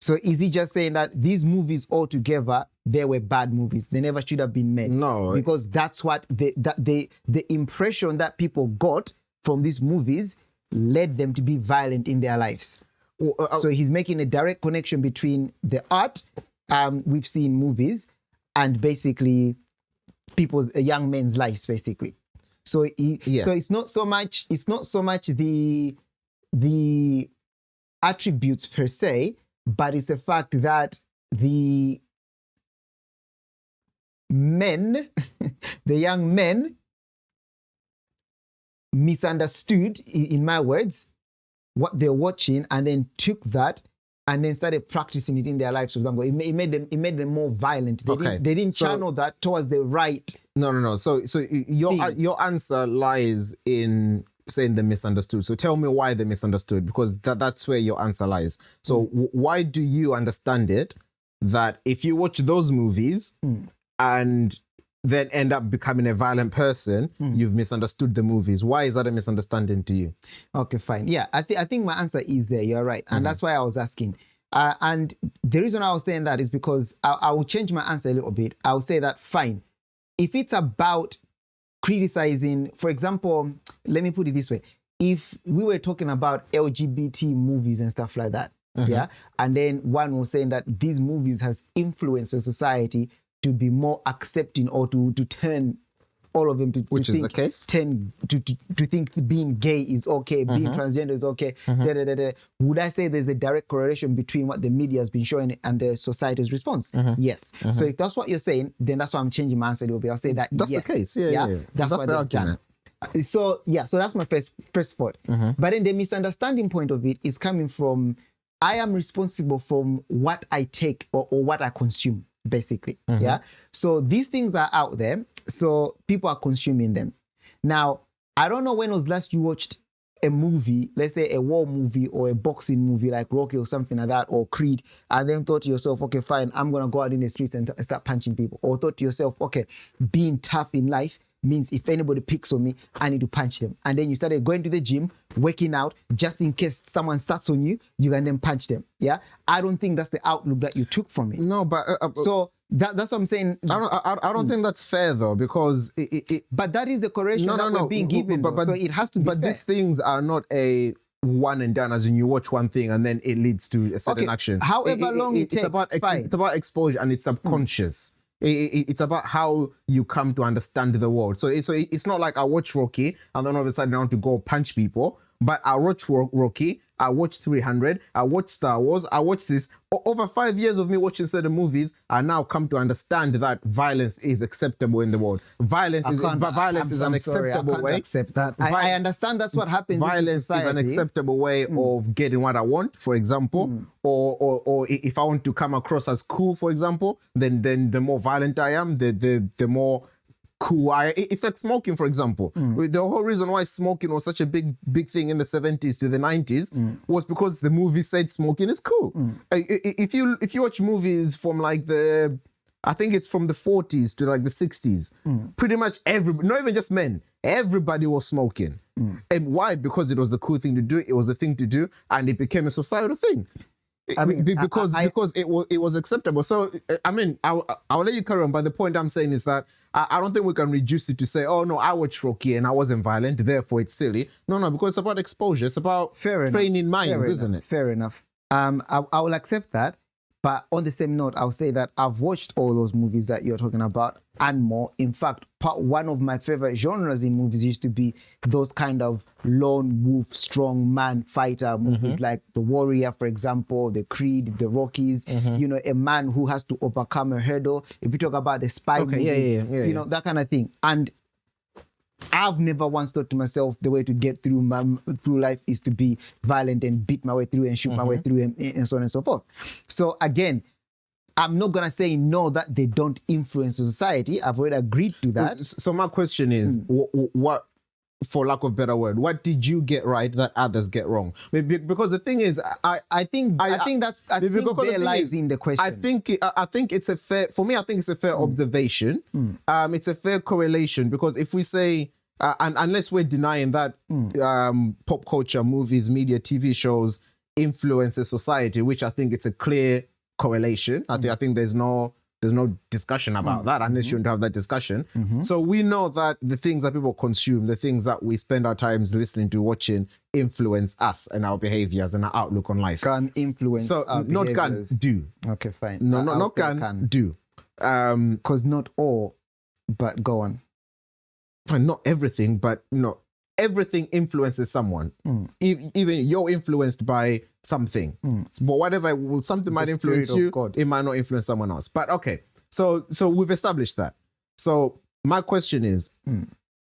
Speaker 1: So is he just saying that these movies altogether, they were bad movies? They never should have been made?
Speaker 2: No.
Speaker 1: Because that's what the impression that people got from these movies led them to be violent in their lives. So he's making a direct connection between the art we've seen movies and basically young men's lives, basically. So so it's not so much the attributes per se, but it's the fact that the men, the young men, misunderstood, in my words, what they're watching, and then took that and then started practicing it in their lives. For example, it made them more violent. They didn't channel that towards the right.
Speaker 2: No. So your answer lies in saying they misunderstood. So tell me why they misunderstood, because that's where your answer lies. So why do you understand it that if you watch those movies and then end up becoming a violent person, you've misunderstood the movies? Why is that a misunderstanding to you?
Speaker 1: Okay, fine. Yeah, I think my answer is there. You're right. And that's why I was asking. And the reason I was saying that is because I will change my answer a little bit. I will say that, fine, if it's about criticizing, for example, let me put it this way. If we were talking about LGBT movies and stuff like that, yeah, and then one was saying that these movies has influenced the society to be more accepting, or to turn all of them to
Speaker 2: which
Speaker 1: to
Speaker 2: is
Speaker 1: think,
Speaker 2: the case,
Speaker 1: to think being gay is okay, being transgender is okay. Would I say there's a direct correlation between what the media has been showing and the society's response? Yes. So if that's what you're saying, then that's why I'm changing my answer a little bit. I'll say that
Speaker 2: that's
Speaker 1: yes.
Speaker 2: the case. Yeah.
Speaker 1: That's what
Speaker 2: the argument.
Speaker 1: So that's my first thought. But then the misunderstanding point of it is coming from, I am responsible from what I take or what I consume, basically. Yeah. So these things are out there. So people are consuming them. Now, I don't know when was last you watched a movie, let's say a war movie or a boxing movie like Rocky or something like that, or Creed, and then thought to yourself, okay, fine, I'm going to go out in the streets and start punching people. Or thought to yourself, okay, being tough in life means if anybody picks on me, I need to punch them. And then you started going to the gym, working out, just in case someone starts on you, you can then punch them. Yeah. I don't think that's the outlook that you took from it.
Speaker 2: No, but
Speaker 1: so that's what I'm saying.
Speaker 2: I don't think that's fair though, because
Speaker 1: but that is the correction we're being given. But so it has to be
Speaker 2: But
Speaker 1: fair.
Speaker 2: These things are not a one and done, as in you watch one thing and then it leads to a certain action.
Speaker 1: However long it takes,
Speaker 2: it's about exposure, and it's subconscious. It's about how you come to understand the world. So it's not like I watch Rocky and then all of a sudden I want to go punch people, but I watch Rocky I watched 300. I watched Star Wars. I watched this. Over 5 years of me watching certain movies, I now come to understand that violence is acceptable in the world. Violence is an acceptable way.
Speaker 1: Accept that. I understand that's what happens.
Speaker 2: Violence is an acceptable way of getting what I want, for example, or if I want to come across as cool, for example, then the more violent I am, the more cool it's like smoking, for example. The whole reason why smoking was such a big thing in the 70s to the 90s was because the movie said smoking is cool. If you watch movies from like I think it's from the 40s to like the 60s, pretty much not even just men, everybody was smoking. And why? Because it was the cool thing to do, it was the thing to do, and it became a societal thing. Because it was acceptable. So I'll let you carry on. But the point I'm saying is that I don't think we can reduce it to say, oh no, I watched Rocky and I wasn't violent, therefore it's silly. No, because it's about exposure. It's about training minds, isn't it?
Speaker 1: Fair enough. I will accept that. But on the same note, I'll say that I've watched all those movies that you're talking about and more. In fact, one of my favorite genres in movies used to be those kind of lone wolf, strong man fighter movies like The Warrior, for example, The Creed, The Rockies, a man who has to overcome a hurdle. If you talk about the spy movie, that kind of thing. And I've never once thought to myself the way to get through life is to be violent and beat my way through and shoot my way through and so on and so forth. So again, I'm not going to say no that they don't influence society. I've already agreed to that.
Speaker 2: So my question is, what, for lack of a better word, what did you get right that others get wrong? Because the thing is, I think there lies in the question. I think it's a fair observation. It's a fair correlation, because if we say, and unless we're denying that pop culture, movies, media, TV shows influences society, which I think it's a clear correlation. I think there's no discussion about that unless you want to have that discussion. So we know that the things that people consume, the things that we spend our times listening to, watching, influence us and our behaviors and our outlook on life.
Speaker 1: Can influence our
Speaker 2: not
Speaker 1: behaviors.
Speaker 2: Can, do.
Speaker 1: Okay, fine.
Speaker 2: No, not can, do.
Speaker 1: Because not all, but go on.
Speaker 2: And not everything, but everything influences someone. Even you're influenced by something. But whatever, something might influence you, it might not influence someone else. But okay, so we've established that. So my question is,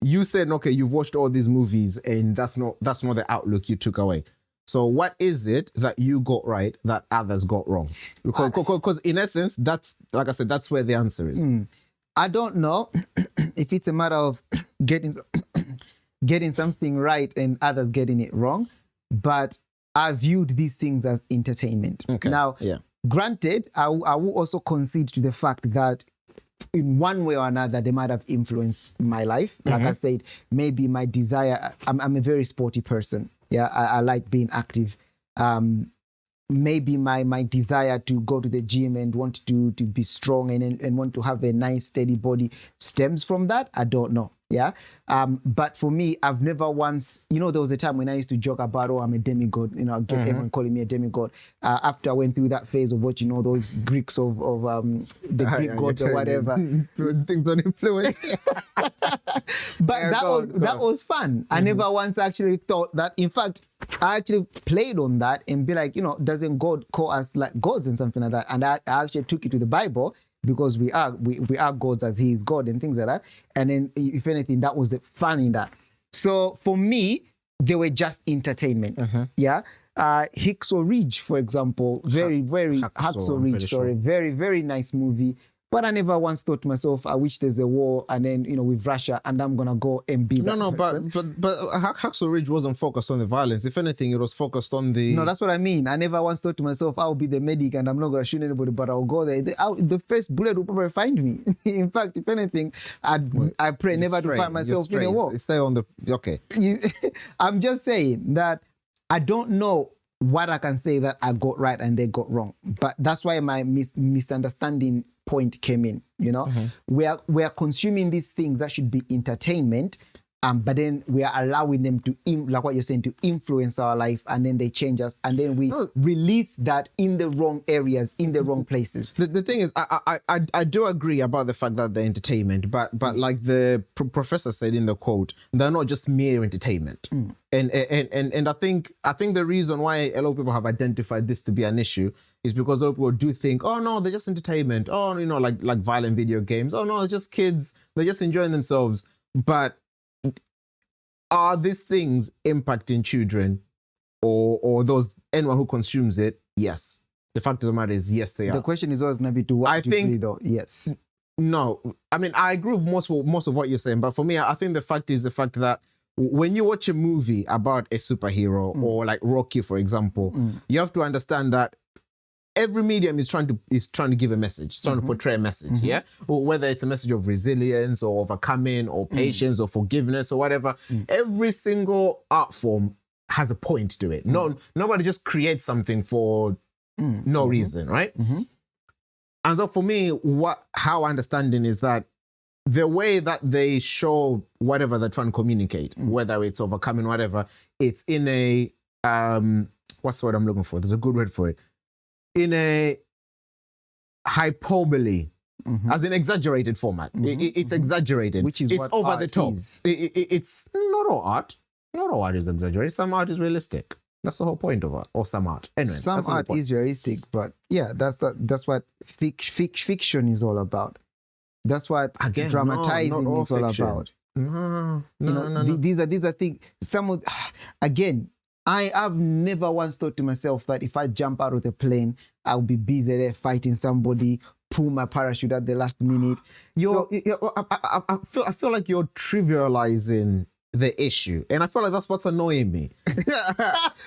Speaker 2: you said, okay, you've watched all these movies and that's not the outlook you took away. So what is it that you got right that others got wrong? Because in essence, that's, like I said, that's where the answer is.
Speaker 1: I don't know if it's a matter of getting something right and others getting it wrong, but I viewed these things as entertainment. Okay. Now, granted, I will also concede to the fact that in one way or another, they might have influenced my life. Like I said, maybe my desire, I'm a very sporty person. Yeah, I like being active. Maybe my desire to go to the gym and want to be strong and want to have a nice steady body stems from that. I don't know. Yeah. But for me, I've never once, there was a time when I used to joke about, I'm a demigod, get everyone calling me a demigod. After I went through that phase of watching all those Greeks of the Greek gods or whatever.
Speaker 2: Things don't influence.
Speaker 1: But that was fun. I never once actually thought that. In fact, I actually played on that and be like, doesn't God call us like gods and something like that? And I actually took it to the Bible, because we are gods as he is God and things like that. And then, if anything, that was the fun in that. So for me, they were just entertainment. Yeah. Hacksaw Ridge, for example, Hacksaw Ridge, sorry, very, very nice movie. But I never once thought to myself, I wish there's a war and then, with Russia and I'm going to go and be that person.
Speaker 2: But Hacksaw Ridge wasn't focused on the violence. If anything, it was focused on the...
Speaker 1: No, that's what I mean. I never once thought to myself, I'll be the medic and I'm not going to shoot anybody, but I'll go there. The first bullet will probably find me. In fact, if anything, I pray never to find myself in a war.
Speaker 2: Stay on the... Okay.
Speaker 1: I'm just saying that I don't know what I can say that I got right and they got wrong. But that's why my misunderstanding point came in. We are consuming these things that should be entertainment, But then we are allowing them to, like what you're saying, to influence our life, and then they change us, and then we release that in the wrong areas, in the wrong places.
Speaker 2: The thing is, I do agree about the fact that they're entertainment, but like the professor said in the quote, they're not just mere entertainment. And I think the reason why a lot of people have identified this to be an issue is because a lot of people do think, oh no, they're just entertainment. Oh, like violent video games. Oh no, it's just kids. They're just enjoying themselves. But are these things impacting children or anyone who consumes it? Yes. The fact of the matter is, yes, they are.
Speaker 1: The question is always going to be to what degree, though. Yes.
Speaker 2: No, I mean, I agree with most of what you're saying, but for me, I think the fact that when you watch a movie about a superhero or like Rocky, for example, you have to understand that every medium is trying to give a message, it's trying to portray a message, yeah? Or whether it's a message of resilience or overcoming or patience or forgiveness or whatever, every single art form has a point to it. Nobody just creates something for no reason, right? And so for me, how understanding is that the way that they show whatever they're trying to communicate, whether it's overcoming whatever, it's in a, what's the word I'm looking for? There's a good word for it. In a hyperbole, as an exaggerated format. It's exaggerated.
Speaker 1: Which is
Speaker 2: it's
Speaker 1: what
Speaker 2: over
Speaker 1: art
Speaker 2: the top.
Speaker 1: is.
Speaker 2: It's not all art. Not all art is exaggerated. Some art is realistic. That's the whole point of art. Or some art. Anyway,
Speaker 1: some art is realistic, but yeah, that's what fiction is all about. That's what dramatizing is all about.
Speaker 2: No.
Speaker 1: These are things. Again, I've never once thought to myself that if I jump out of the plane, I'll be busy there fighting somebody, pull my parachute at the last minute.
Speaker 2: I feel like you're trivializing the issue, and I feel like that's what's annoying me. Because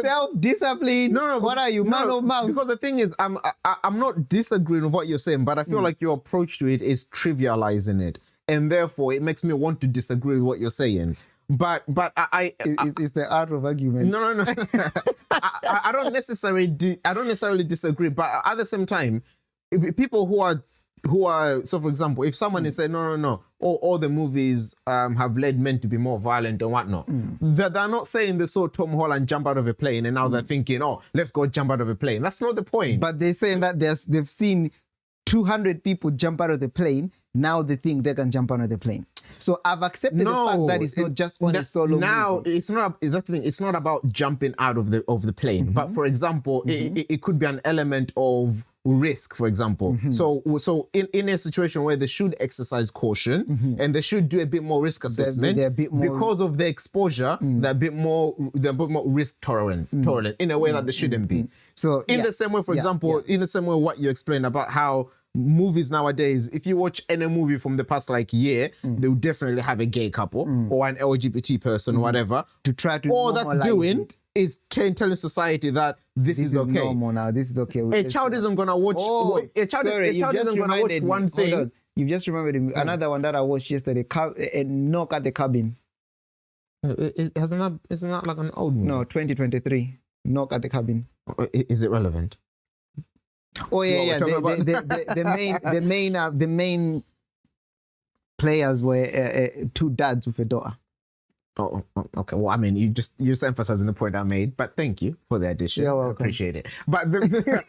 Speaker 1: self-discipline.
Speaker 2: No.
Speaker 1: What are you, man of mouth?
Speaker 2: Because the thing is, I'm not disagreeing with what you're saying, but I feel like your approach to it is trivializing it, and therefore it makes me want to disagree with what you're saying. But
Speaker 1: it's the art of argument.
Speaker 2: No. I don't necessarily disagree, but at the same time, people who are so, for example, if someone is saying no, all the movies have led men to be more violent and whatnot, they're not saying they saw Tom Holland jump out of a plane and now they're thinking, oh, let's go jump out of a plane. That's not the point.
Speaker 1: But they're saying that they've seen 200 people jump out of the plane. Now they think they can jump out of the plane. So I've accepted the fact that it's not just on a solo movie.
Speaker 2: It's not. That's the thing. It's not about jumping out of the plane. But for example, it could be an element of risk. For example, so in a situation where they should exercise caution and they should do a bit more risk assessment,
Speaker 1: they're a bit more,
Speaker 2: because of the exposure, they're a bit more risk tolerant in a way that they shouldn't be.
Speaker 1: So
Speaker 2: in the same way, for example, in the same way what you explained about how movies nowadays, if you watch any movie from the past year, they will definitely have a gay couple or an LGBT person or whatever.
Speaker 1: To try to
Speaker 2: all that's doing is telling society that this is okay.
Speaker 1: Normal now. This is okay.
Speaker 2: A child isn't gonna watch. A child isn't gonna watch one thing.
Speaker 1: You just remembered me. Another one that I watched yesterday. Knock at the Cabin.
Speaker 2: Isn't that like an old movie?
Speaker 1: No, 2023. Knock at the Cabin.
Speaker 2: Is it relevant?
Speaker 1: Oh yeah. The main players were two dads with a daughter.
Speaker 2: Oh, okay. Well, I mean, you're just emphasizing the point I made, but thank you for the addition.
Speaker 1: You're welcome.
Speaker 2: I appreciate it. But the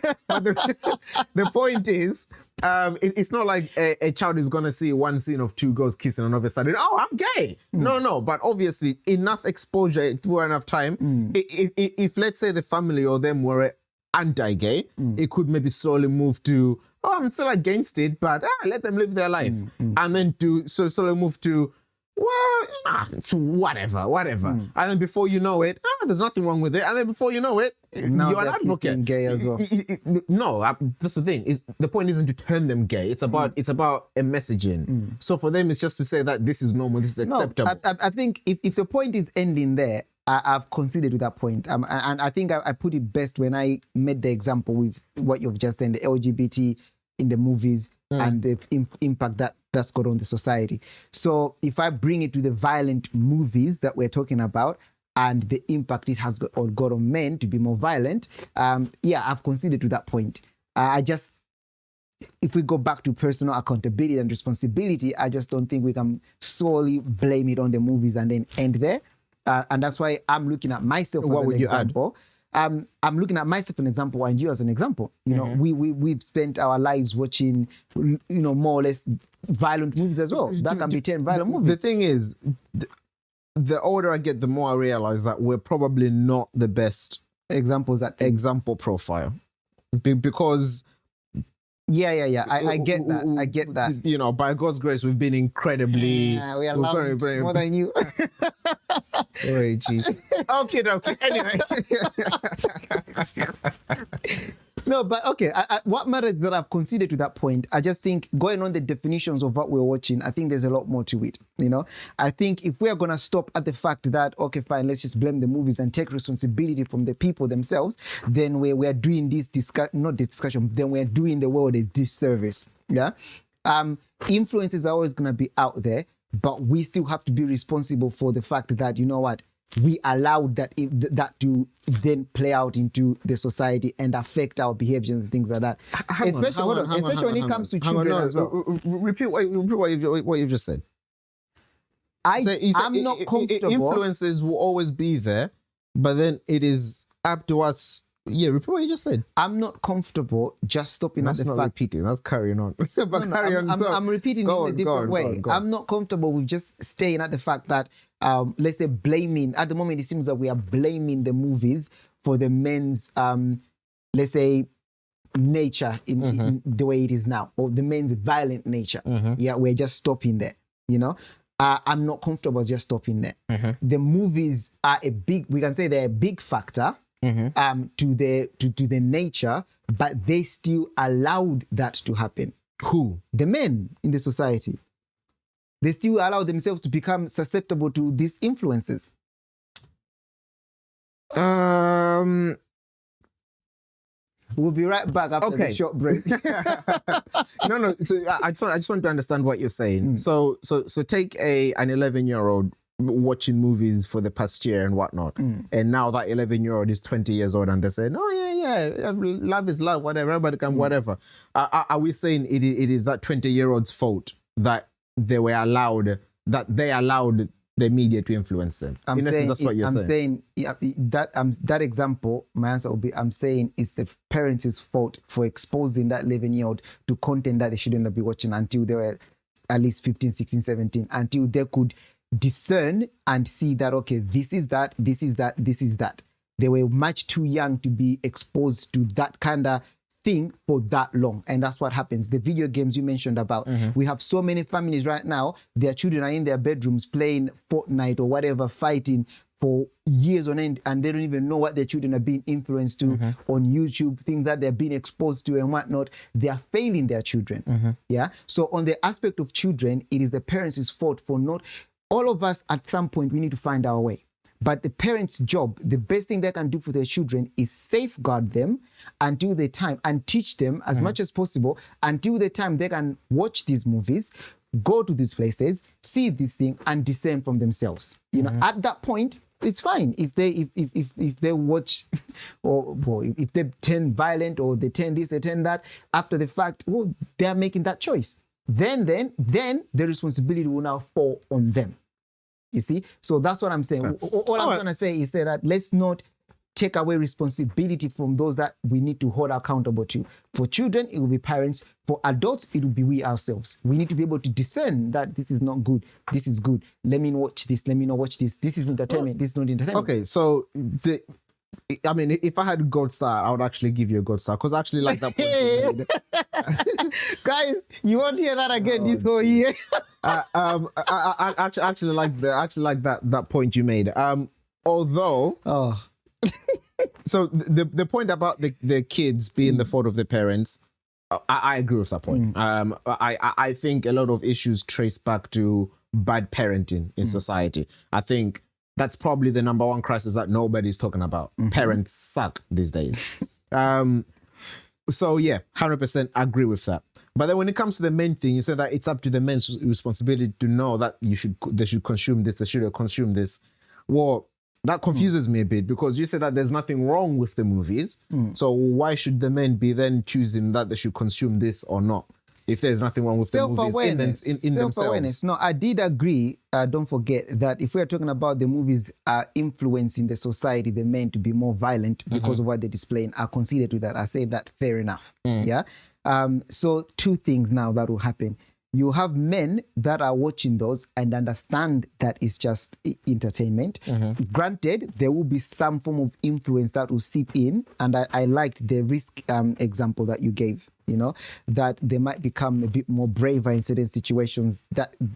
Speaker 2: point is, it's not like a child is gonna see one scene of two girls kissing and all of a sudden, oh, I'm gay. No. But obviously, enough exposure through enough time. If let's say the family or them were anti-gay, it could maybe slowly move to, oh, I'm still against it, but let them live their life, and then slowly move to, well, whatever. And then before you know it, there's nothing wrong with it. And then before you know it,
Speaker 1: now
Speaker 2: you're an advocate.
Speaker 1: Gay as well.
Speaker 2: No, that's the thing. The point isn't to turn them gay. It's about a messaging. So for them, it's just to say that this is normal, this is acceptable.
Speaker 1: No, I think if the point is ending there, I've considered to that point. And I think I put it best when I made the example with what you've just said, the LGBT in the movies and the impact that's got on the society. So if I bring it to the violent movies that we're talking about and the impact it has got on men to be more violent, I've considered to that point. I just if we go back to personal accountability and responsibility, I just don't think we can solely blame it on the movies and then end there. And that's why I'm looking at myself as an example. I'm looking at myself an example and you as an example. You know, we've spent our lives watching, more or less violent movies as well. That can be 10 violent movies.
Speaker 2: The thing is, the older I get, the more I realize that we're probably not the best example profile. Because
Speaker 1: yeah. I get that.
Speaker 2: You know, by God's grace, we've been incredibly.
Speaker 1: We are loved more than you.
Speaker 2: Oh, jeez. Okay. Anyway.
Speaker 1: No, but okay. What matters is that I've considered to that point. I just think going on the definitions of what we're watching, I think there's a lot more to it. You know, I think if we are going to stop at the fact that, okay, fine, let's just blame the movies and take responsibility from the people themselves, then we are doing this discussion, then we're doing the world a disservice. Yeah. Influences are always going to be out there, but we still have to be responsible for the fact that, you know what, we allowed that to then play out into the society and affect our behaviors and things like that. Especially when it comes to children as well.
Speaker 2: Repeat what you've just said.
Speaker 1: I'm not comfortable.
Speaker 2: Influences will always be there, but then it is up to us. Yeah, repeat what you just said.
Speaker 1: I'm not comfortable just stopping at the fact.
Speaker 2: That's not repeating. That's carrying on. Carry on.
Speaker 1: I'm repeating in a different way. I'm not comfortable with just staying at the fact that, let's say, blaming. At the moment, it seems that we are blaming the movies for the men's, let's say, nature in the way it is now, or the men's violent nature. Yeah, we're just stopping there. You know, I'm not comfortable just stopping there. The movies are we can say they're a big factor. To the nature, but they still allowed that to happen.
Speaker 2: Who?
Speaker 1: The men in the society. They still allow themselves to become susceptible to these influences. We'll be right back after the short break.
Speaker 2: No. So I just want to understand what you're saying. So take an 11-year-old watching movies for the past year and whatnot, and now that 11-year-old is 20 years old and they're saying, oh yeah, love is love, whatever, everybody can whatever. Are we saying it is that 20-year-old's fault that they allowed the media to influence them? That's what you're saying.
Speaker 1: I'm saying that example, my answer will be, I'm saying it's the parents' fault for exposing that 11-year-old to content that they shouldn't be watching until they were at least 15, 16, 17, until they could discern and see that, okay, this is that. They were much too young to be exposed to that kind of thing for that long. And that's what happens. The video games you mentioned about, we have so many families right now, their children are in their bedrooms playing Fortnite or whatever, fighting for years on end, and they don't even know what their children are being influenced to on YouTube, things that they're being exposed to and whatnot. They are failing their children. Yeah. So on the aspect of children, it is the parents' fault for not. All of us at some point, we need to find our way. But the parents' job, the best thing they can do for their children is safeguard them until the time and teach them as much as possible until the time they can watch these movies, go to these places, see this thing and discern from themselves. You know, at that point, it's fine if they watch or if they turn violent or they turn this, they turn that after the fact, well, they're making that choice. Then the responsibility will now fall on them. You see? So that's what I'm saying. All I'm going to say is that let's not take away responsibility from those that we need to hold accountable to. For children, it will be parents. For adults, it will be we ourselves. We need to be able to discern that this is not good. This is good. Let me watch this. Let me not watch this. This is entertainment. This is not entertainment.
Speaker 2: Okay, so if I had a gold star, I would actually give you a gold star because I actually like that point.
Speaker 1: Hey. Guys, you won't hear that again this whole year.
Speaker 2: I actually like that point you made. Although, so the point about the kids being the fault of the parents, I agree with that point. I think a lot of issues trace back to bad parenting in society. I think that's probably the number one crisis that nobody's talking about. Parents suck these days. So yeah, 100% agree with that. But then when it comes to the main thing, you said that it's up to the men's responsibility to know that they should consume this, they should consume this. Well, That confuses me a bit, because you said that there's nothing wrong with the movies. So why should the men be then choosing that they should consume this or not? If there's nothing wrong with the movies in themselves.
Speaker 1: No, I did agree. Don't forget that if we are talking about the movies influencing the society, the men to be more violent because of what they're displaying, I concede to that. I say that fair enough. Yeah. So two things now that will happen. You have men that are watching those and understand that it's just entertainment. Granted, there will be some form of influence that will seep in. And I liked the risk example that you gave, you know, that they might become a bit more braver in certain situations,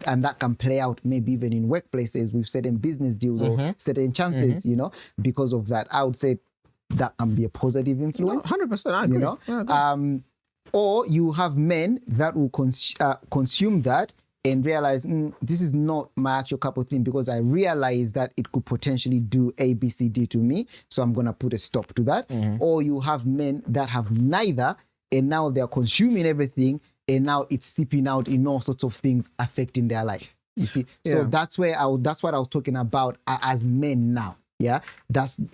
Speaker 1: and that can play out maybe even in workplaces with certain business deals or certain chances, you know, because of that. I would say that can be a positive influence.
Speaker 2: 100%, I agree.
Speaker 1: You know?
Speaker 2: Yeah,
Speaker 1: or you have men that will consume that and realize this is not my actual cup of thing, because I realize that it could potentially do A, B, C, D to me. So I'm going to put a stop to that. Or you have men that have neither, and now they're consuming everything, and now it's seeping out in all sorts of things affecting their life. You see? So that's what I was talking about as men now. Yeah.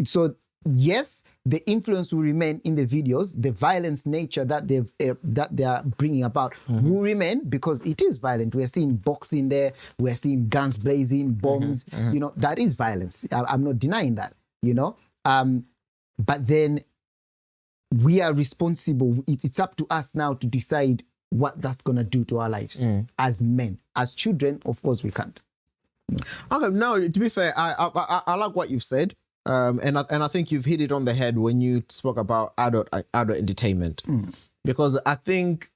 Speaker 1: So yes, the influence will remain in the videos. The violence nature that they are bringing about will remain, because it is violent. We're seeing boxing there. We're seeing guns blazing, bombs. You know, that is violence. I'm not denying that. You know, but then we are responsible. It's up to us now to decide what that's gonna do to our lives as men. As children, of course, we can't.
Speaker 2: Okay, no, to be fair, I like what you've said. And I think you've hit it on the head when you spoke about adult entertainment, because I think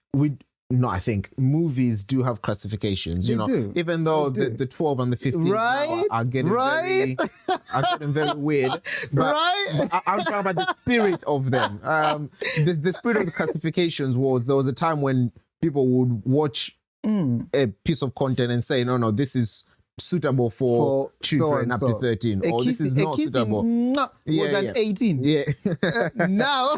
Speaker 2: movies do have classifications. You know, even though the 12 and the 15 are getting very weird. But I'm talking about the spirit of them. The spirit of the classifications was, there was a time when people would watch a piece of content and say, no, this is suitable for children up to 13, or this is not suitable.
Speaker 1: Was an 18.
Speaker 2: Yeah.
Speaker 1: Now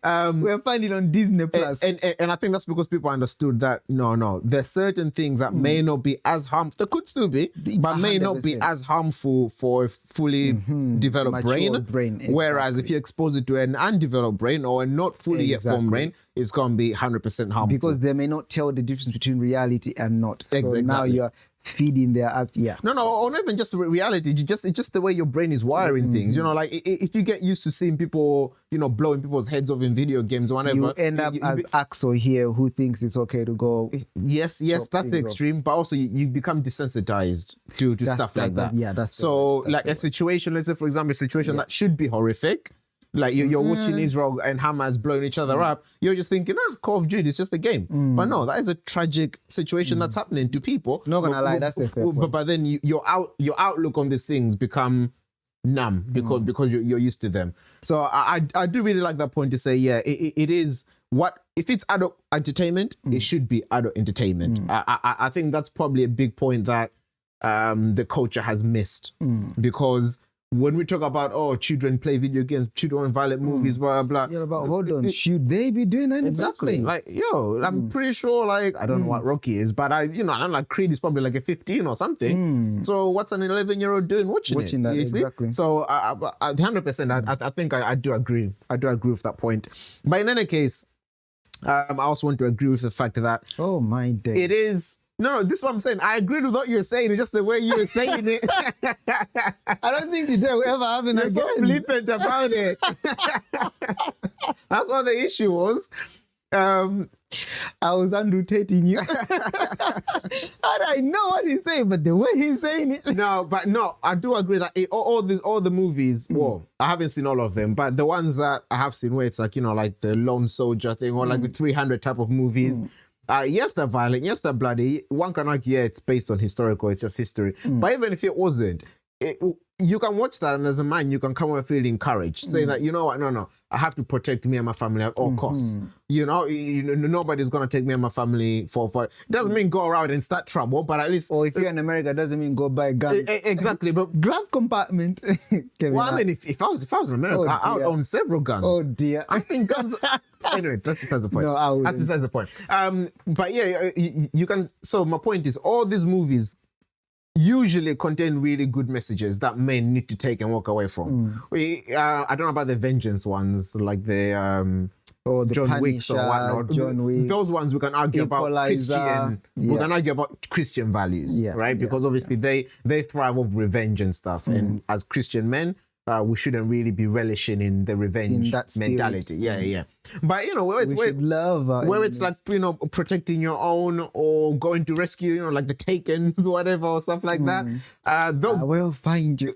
Speaker 1: we're finding on Disney Plus.
Speaker 2: And I think that's because people understood that no, there's certain things that may not be as harmful. They could still be, but may not be as harmful for a fully developed brain.
Speaker 1: Exactly.
Speaker 2: Whereas if you expose it to an undeveloped brain or a not fully yet formed brain, it's going to be 100% harmful.
Speaker 1: Because they may not tell the difference between reality and not. So now you're feeding their act. No,
Speaker 2: or not even just reality. It's just the way your brain is wiring things. You know, like if you get used to seeing people, you know, blowing people's heads off in video games or whatever,
Speaker 1: you end up as Axel here, who thinks it's okay to go.
Speaker 2: Yes, that's the extreme. But also you become desensitized to stuff like that.
Speaker 1: That's
Speaker 2: so. Like a situation, let's say for example, a situation that should be horrific. Like you're watching Israel and Hamas blowing each other up. You're just thinking, Call of Duty, it's just a game. But no, that is a tragic situation that's happening to people.
Speaker 1: Not gonna lie, that's a fair point.
Speaker 2: But then your outlook on these things become numb because you're used to them. So I do really like that point to say, it is what if it's adult entertainment, it should be adult entertainment. I think that's probably a big point that the culture has missed, because when we talk about children play video games, children want violent movies, blah blah blah.
Speaker 1: Yeah, but hold on, should they be doing anything?
Speaker 2: Exactly. Like I'm pretty sure. Like I don't know what Rocky is, but I don't like Creed is probably like a 15 or something. So what's an 11-year-old doing watching
Speaker 1: that? Exactly.
Speaker 2: So 100%. I think I do agree. I do agree with that point. But in any case, I also want to agree with the fact that
Speaker 1: oh my day,
Speaker 2: it is. No, this is what I'm saying. I agree with what you're saying. It's just the way you were saying it.
Speaker 1: I don't think today will ever happen
Speaker 2: You're
Speaker 1: again.
Speaker 2: so flippant about it. That's what the issue was.
Speaker 1: I was unrotating you. And I know what he's saying, but the way he's saying it.
Speaker 2: No, I do agree that all the movies, well, I haven't seen all of them, but the ones that I have seen where it's like, like the Lone Soldier thing or like the 300 type of movies. Yes, they're violent. Yes, they're bloody. One can argue, it's based on historical. It's just history. But even if it wasn't, you can watch that, and as a man, you can come away feeling encouraged, saying that, you know what, no, I have to protect me and my family at all costs. Nobody's going to take me and my family for it. Doesn't mean go around and start trouble, but at least...
Speaker 1: Or if you're in America, it doesn't mean go buy guns.
Speaker 2: Exactly, but...
Speaker 1: Glove compartment.
Speaker 2: Well, I mean, if I was in America, I would own several guns.
Speaker 1: Oh, dear.
Speaker 2: I think guns... Anyway, that's besides the point.
Speaker 1: No, I wouldn't.
Speaker 2: That's besides the point. But yeah, you can... So my point is, all these movies usually contain really good messages that men need to take and walk away from. I don't know about the vengeance ones, like the
Speaker 1: Or the
Speaker 2: John Wicks or
Speaker 1: Punisher,
Speaker 2: whatnot.
Speaker 1: John Wick,
Speaker 2: Those ones we can argue about
Speaker 1: Equalizer.
Speaker 2: Christian. We can argue about Christian values,
Speaker 1: Yeah,
Speaker 2: right? Because obviously they thrive off revenge and stuff. And as Christian men, we shouldn't really be relishing in the revenge
Speaker 1: that spirit.
Speaker 2: mentality. Yeah. But where it's
Speaker 1: we should love our
Speaker 2: where it's like
Speaker 1: enemies.
Speaker 2: protecting your own or going to rescue, like the Taken, whatever, or stuff like that. Those,
Speaker 1: I will find you.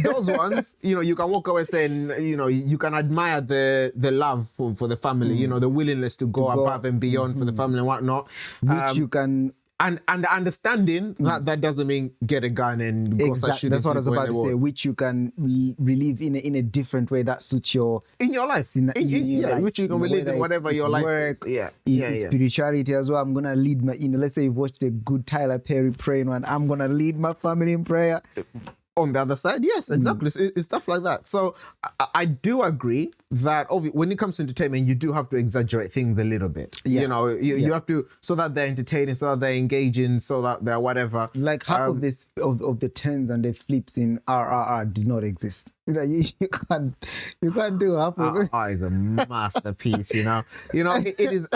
Speaker 2: those ones, you can walk away saying, you can admire the love for the family, the willingness to go above and beyond for the family and whatnot.
Speaker 1: Which you can.
Speaker 2: And the understanding that doesn't mean get a gun and go start shooting.
Speaker 1: That's what I was
Speaker 2: people
Speaker 1: about to say. Which you can relive in a different way that suits your
Speaker 2: in your life.
Speaker 1: life.
Speaker 2: Which you can relive in whatever your life is.
Speaker 1: In spirituality as well. I'm gonna lead my. Let's say you've watched a good Tyler Perry praying one. I'm gonna lead my family in prayer.
Speaker 2: On the other side, yes, exactly. It's stuff like that. So I do agree that when it comes to entertainment, you do have to exaggerate things a little bit.
Speaker 1: Yeah.
Speaker 2: You have to, so that they're entertaining, so that they're engaging, so that they're whatever.
Speaker 1: Like half of this of the turns and the flips in RRR did not exist. You can't do half of it.
Speaker 2: RRR is a masterpiece. It is.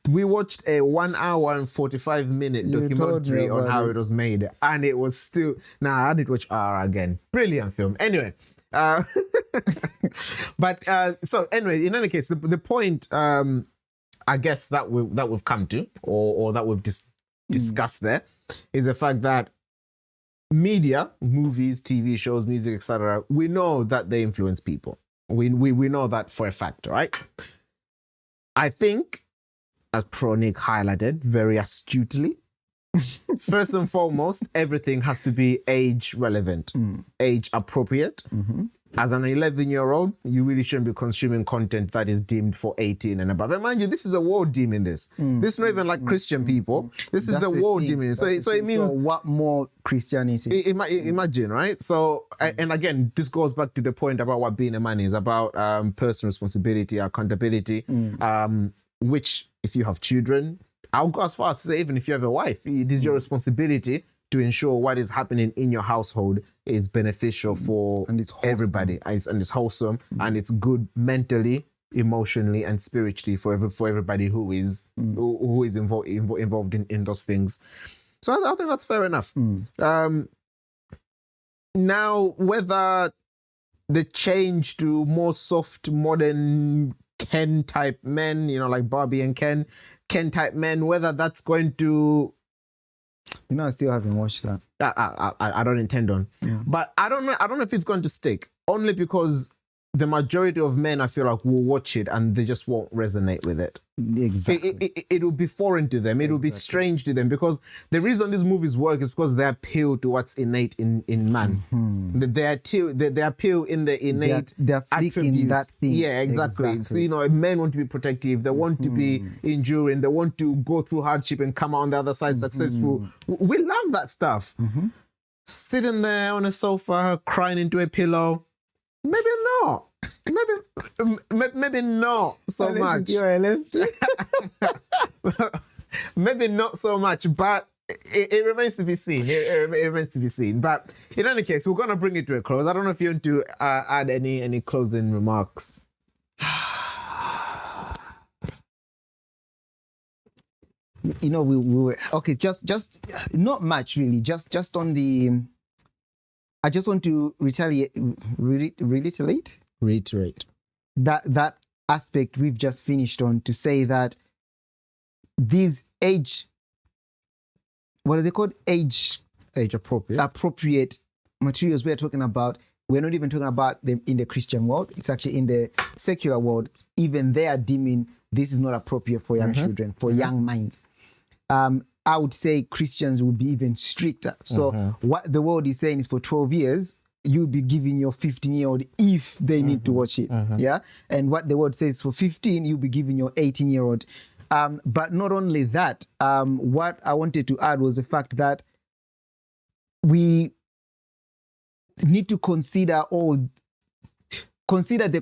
Speaker 2: We watched a 1 hour and 45-minute documentary on how it was made, and it was still. Now I did watch RRR again. Brilliant film. Anyway. So anyway, in any case, the point I guess that we've come to or that we've discussed there is the fact that media, movies, TV shows, music, etc., we know that they influence people. We know that for a fact, right? I think, as Pro Nick highlighted very astutely, first and foremost, everything has to be age relevant, age appropriate. As an 11-year-old, you really shouldn't be consuming content that is deemed for 18 and above. And mind you, this is a world deeming this. This is not even like Christian people. This is the world deeming. So it means...
Speaker 1: So what more Christianity?
Speaker 2: Imagine, right? So, and again, this goes back to the point about what being a man is, about personal responsibility, accountability, which, if you have children, I'll go as far as to say, even if you have a wife, it is your responsibility to ensure what is happening in your household is beneficial for everybody, and it's wholesome, and it's good mentally, emotionally, and spiritually for everybody who is involved in those things. So I think that's fair enough. Now, whether the change to more soft, modern Ken type men, like Barbie and Ken type men, whether that's going to...
Speaker 1: I still haven't watched that.
Speaker 2: I don't intend on. But I don't know if it's going to stick. Only because the majority of men, I feel like, will watch it and they just won't resonate with it.
Speaker 1: Exactly.
Speaker 2: It will be foreign to them. It will be strange to them, because the reason these movies work is because they appeal to what's innate in man. They appeal in the innate
Speaker 1: they're
Speaker 2: attributes.
Speaker 1: that thing.
Speaker 2: Yeah, exactly. So, men want to be protective. They want to be enduring. They want to go through hardship and come out on the other side successful. We love that stuff. Sitting there on a sofa, crying into a pillow. Maybe not. Maybe not so much. Maybe not so much, but it remains to be seen. It remains to be seen. But in any case, we're going to bring it to a close. I don't know if you want to add any closing remarks.
Speaker 1: We were okay. Just not much really. Just on the. I just want to reiterate that aspect we've just finished on, to say that these what are they called? Age appropriate materials we're talking about. We're not even talking about them in the Christian world. It's actually in the secular world. Even they are deeming this is not appropriate for young children, for young minds. I would say Christians would be even stricter. So what the world is saying is, for 12 years, you'll be giving your 15-year-old if they need to watch it. Yeah. And what the world says, for 15, you'll be giving your 18-year-old. But not only that, what I wanted to add was the fact that we need to consider the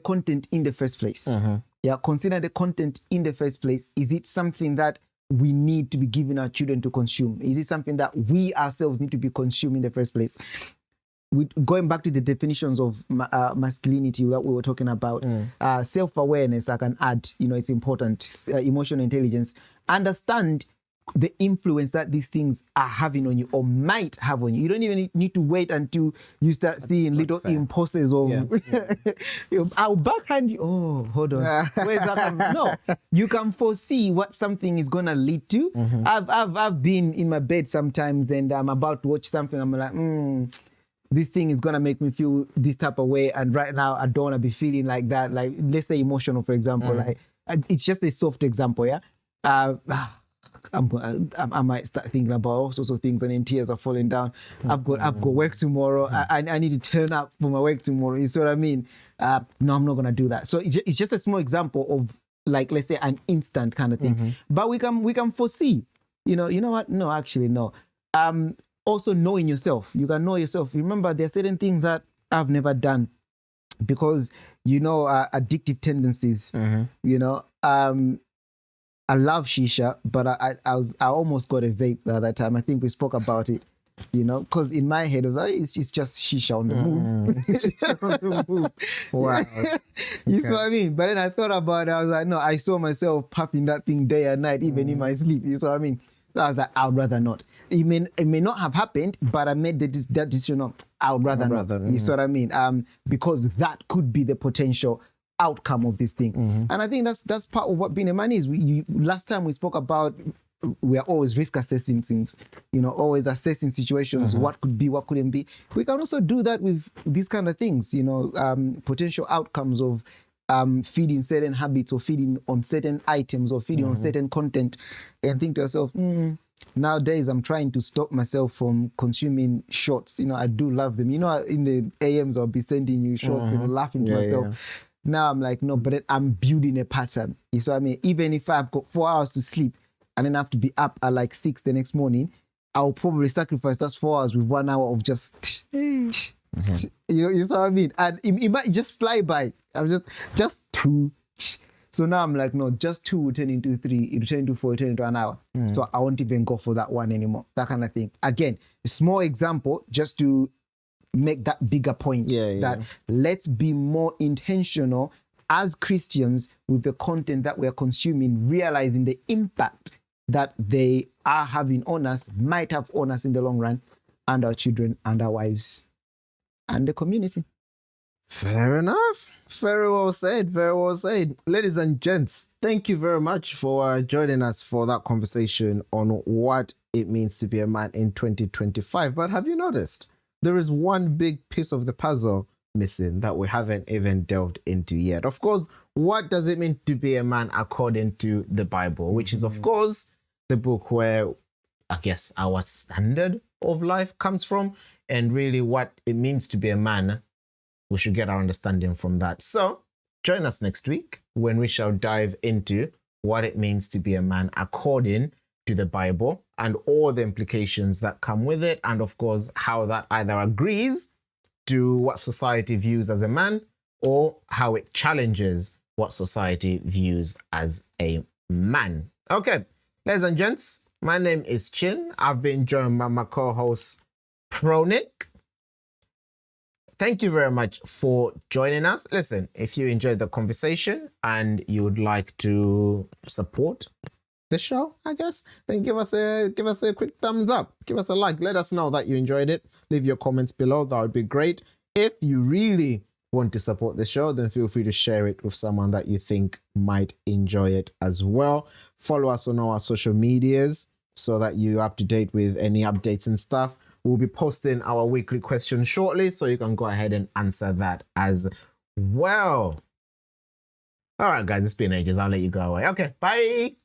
Speaker 1: content in the first place. Yeah, consider the content in the first place. Is it something that we need to be giving our children to consume? Is it something that we ourselves need to be consuming in the first place? Going back to the definitions of masculinity that we were talking about, self-awareness, I can add, it's important. Emotional intelligence, understand the influence that these things are having on you or might have on you. You don't even need to wait until you start seeing little impulses of, I'll backhand you. Oh, hold on. Where's that? No, you can foresee what something is going to lead to. I've been in my bed sometimes and I'm about to watch something. I'm like, this thing is going to make me feel this type of way. And right now, I don't want to be feeling like that. Like, let's say emotional, for example. Like, it's just a soft example, yeah? I might start thinking about all sorts of things and then tears are falling down. I've got work tomorrow. I need to turn up for my work tomorrow. You see what I mean? No, I'm not going to do that. So it's just a small example of, like, let's say an instant kind of thing. But we can foresee, you know what? No, actually, no. Also knowing yourself. You can know yourself. Remember, there are certain things that I've never done because, addictive tendencies, I love shisha, but I almost got a vape the other time. I think we spoke about it, because in my head, I was like, it's just shisha on the move. It's just on the move.
Speaker 2: Wow.
Speaker 1: You see what I mean? But then I thought about it. I was like, no, I saw myself puffing that thing day and night, even in my sleep. You see what I mean? So I was like, I would rather not. It may not have happened, but I made that decision of, I would rather not. You see what I mean? Because that could be the potential outcome of this thing. And I think that's part of what being a man is. Last time we spoke about, we are always risk assessing things, always assessing situations, what could be, what couldn't be. We can also do that with these kind of things, potential outcomes of feeding certain habits or feeding on certain items or feeding on certain content, and think to yourself, nowadays I'm trying to stop myself from consuming shorts. I do love them. In the AMs I'll be sending you shorts and laughing to myself. Now I'm like, no, but I'm building a pattern. You see what I mean? Even if I've got 4 hours to sleep and then I have to be up at like 6 the next morning, I'll probably sacrifice those 4 hours with 1 hour of just, you see what I mean? And it might just fly by. I'm just 2. So now I'm like, no, just 2 will turn into 3, it will turn into 4, it will turn into an hour. So I won't even go for that one anymore. That kind of thing. Again, a small example just to make that bigger point that let's be more intentional as Christians with the content that we're consuming, realizing the impact that they are having on us, might have on us in the long run, and our children and our wives and the community.
Speaker 2: Fair enough. Very well said. Very well said. Ladies and gents, thank you very much for joining us for that conversation on what it means to be a man in 2025. But have you noticed? There is one big piece of the puzzle missing that we haven't even delved into yet. Of course, what does it mean to be a man according to the Bible, which is, of course, the book where I guess our standard of life comes from, and really what it means to be a man. We should get our understanding from that. So join us next week when we shall dive into what it means to be a man according to the Bible and all the implications that come with it. And of course, how that either agrees to what society views as a man or how it challenges what society views as a man. Okay, ladies and gents, my name is Chin. I've been joined by my co-host Pronic. Thank you very much for joining us. Listen, if you enjoyed the conversation and you would like to support the show, I guess, then give us a quick thumbs up. Give us a like. Let us know that you enjoyed it. Leave your comments below. That would be great. If you really want to support the show, then feel free to share it with someone that you think might enjoy it as well. Follow us on our social medias so that you're up to date with any updates and stuff. We'll be posting our weekly question shortly, so you can go ahead and answer that as well. All right, guys, it's been ages. I'll let you go away. Okay, bye.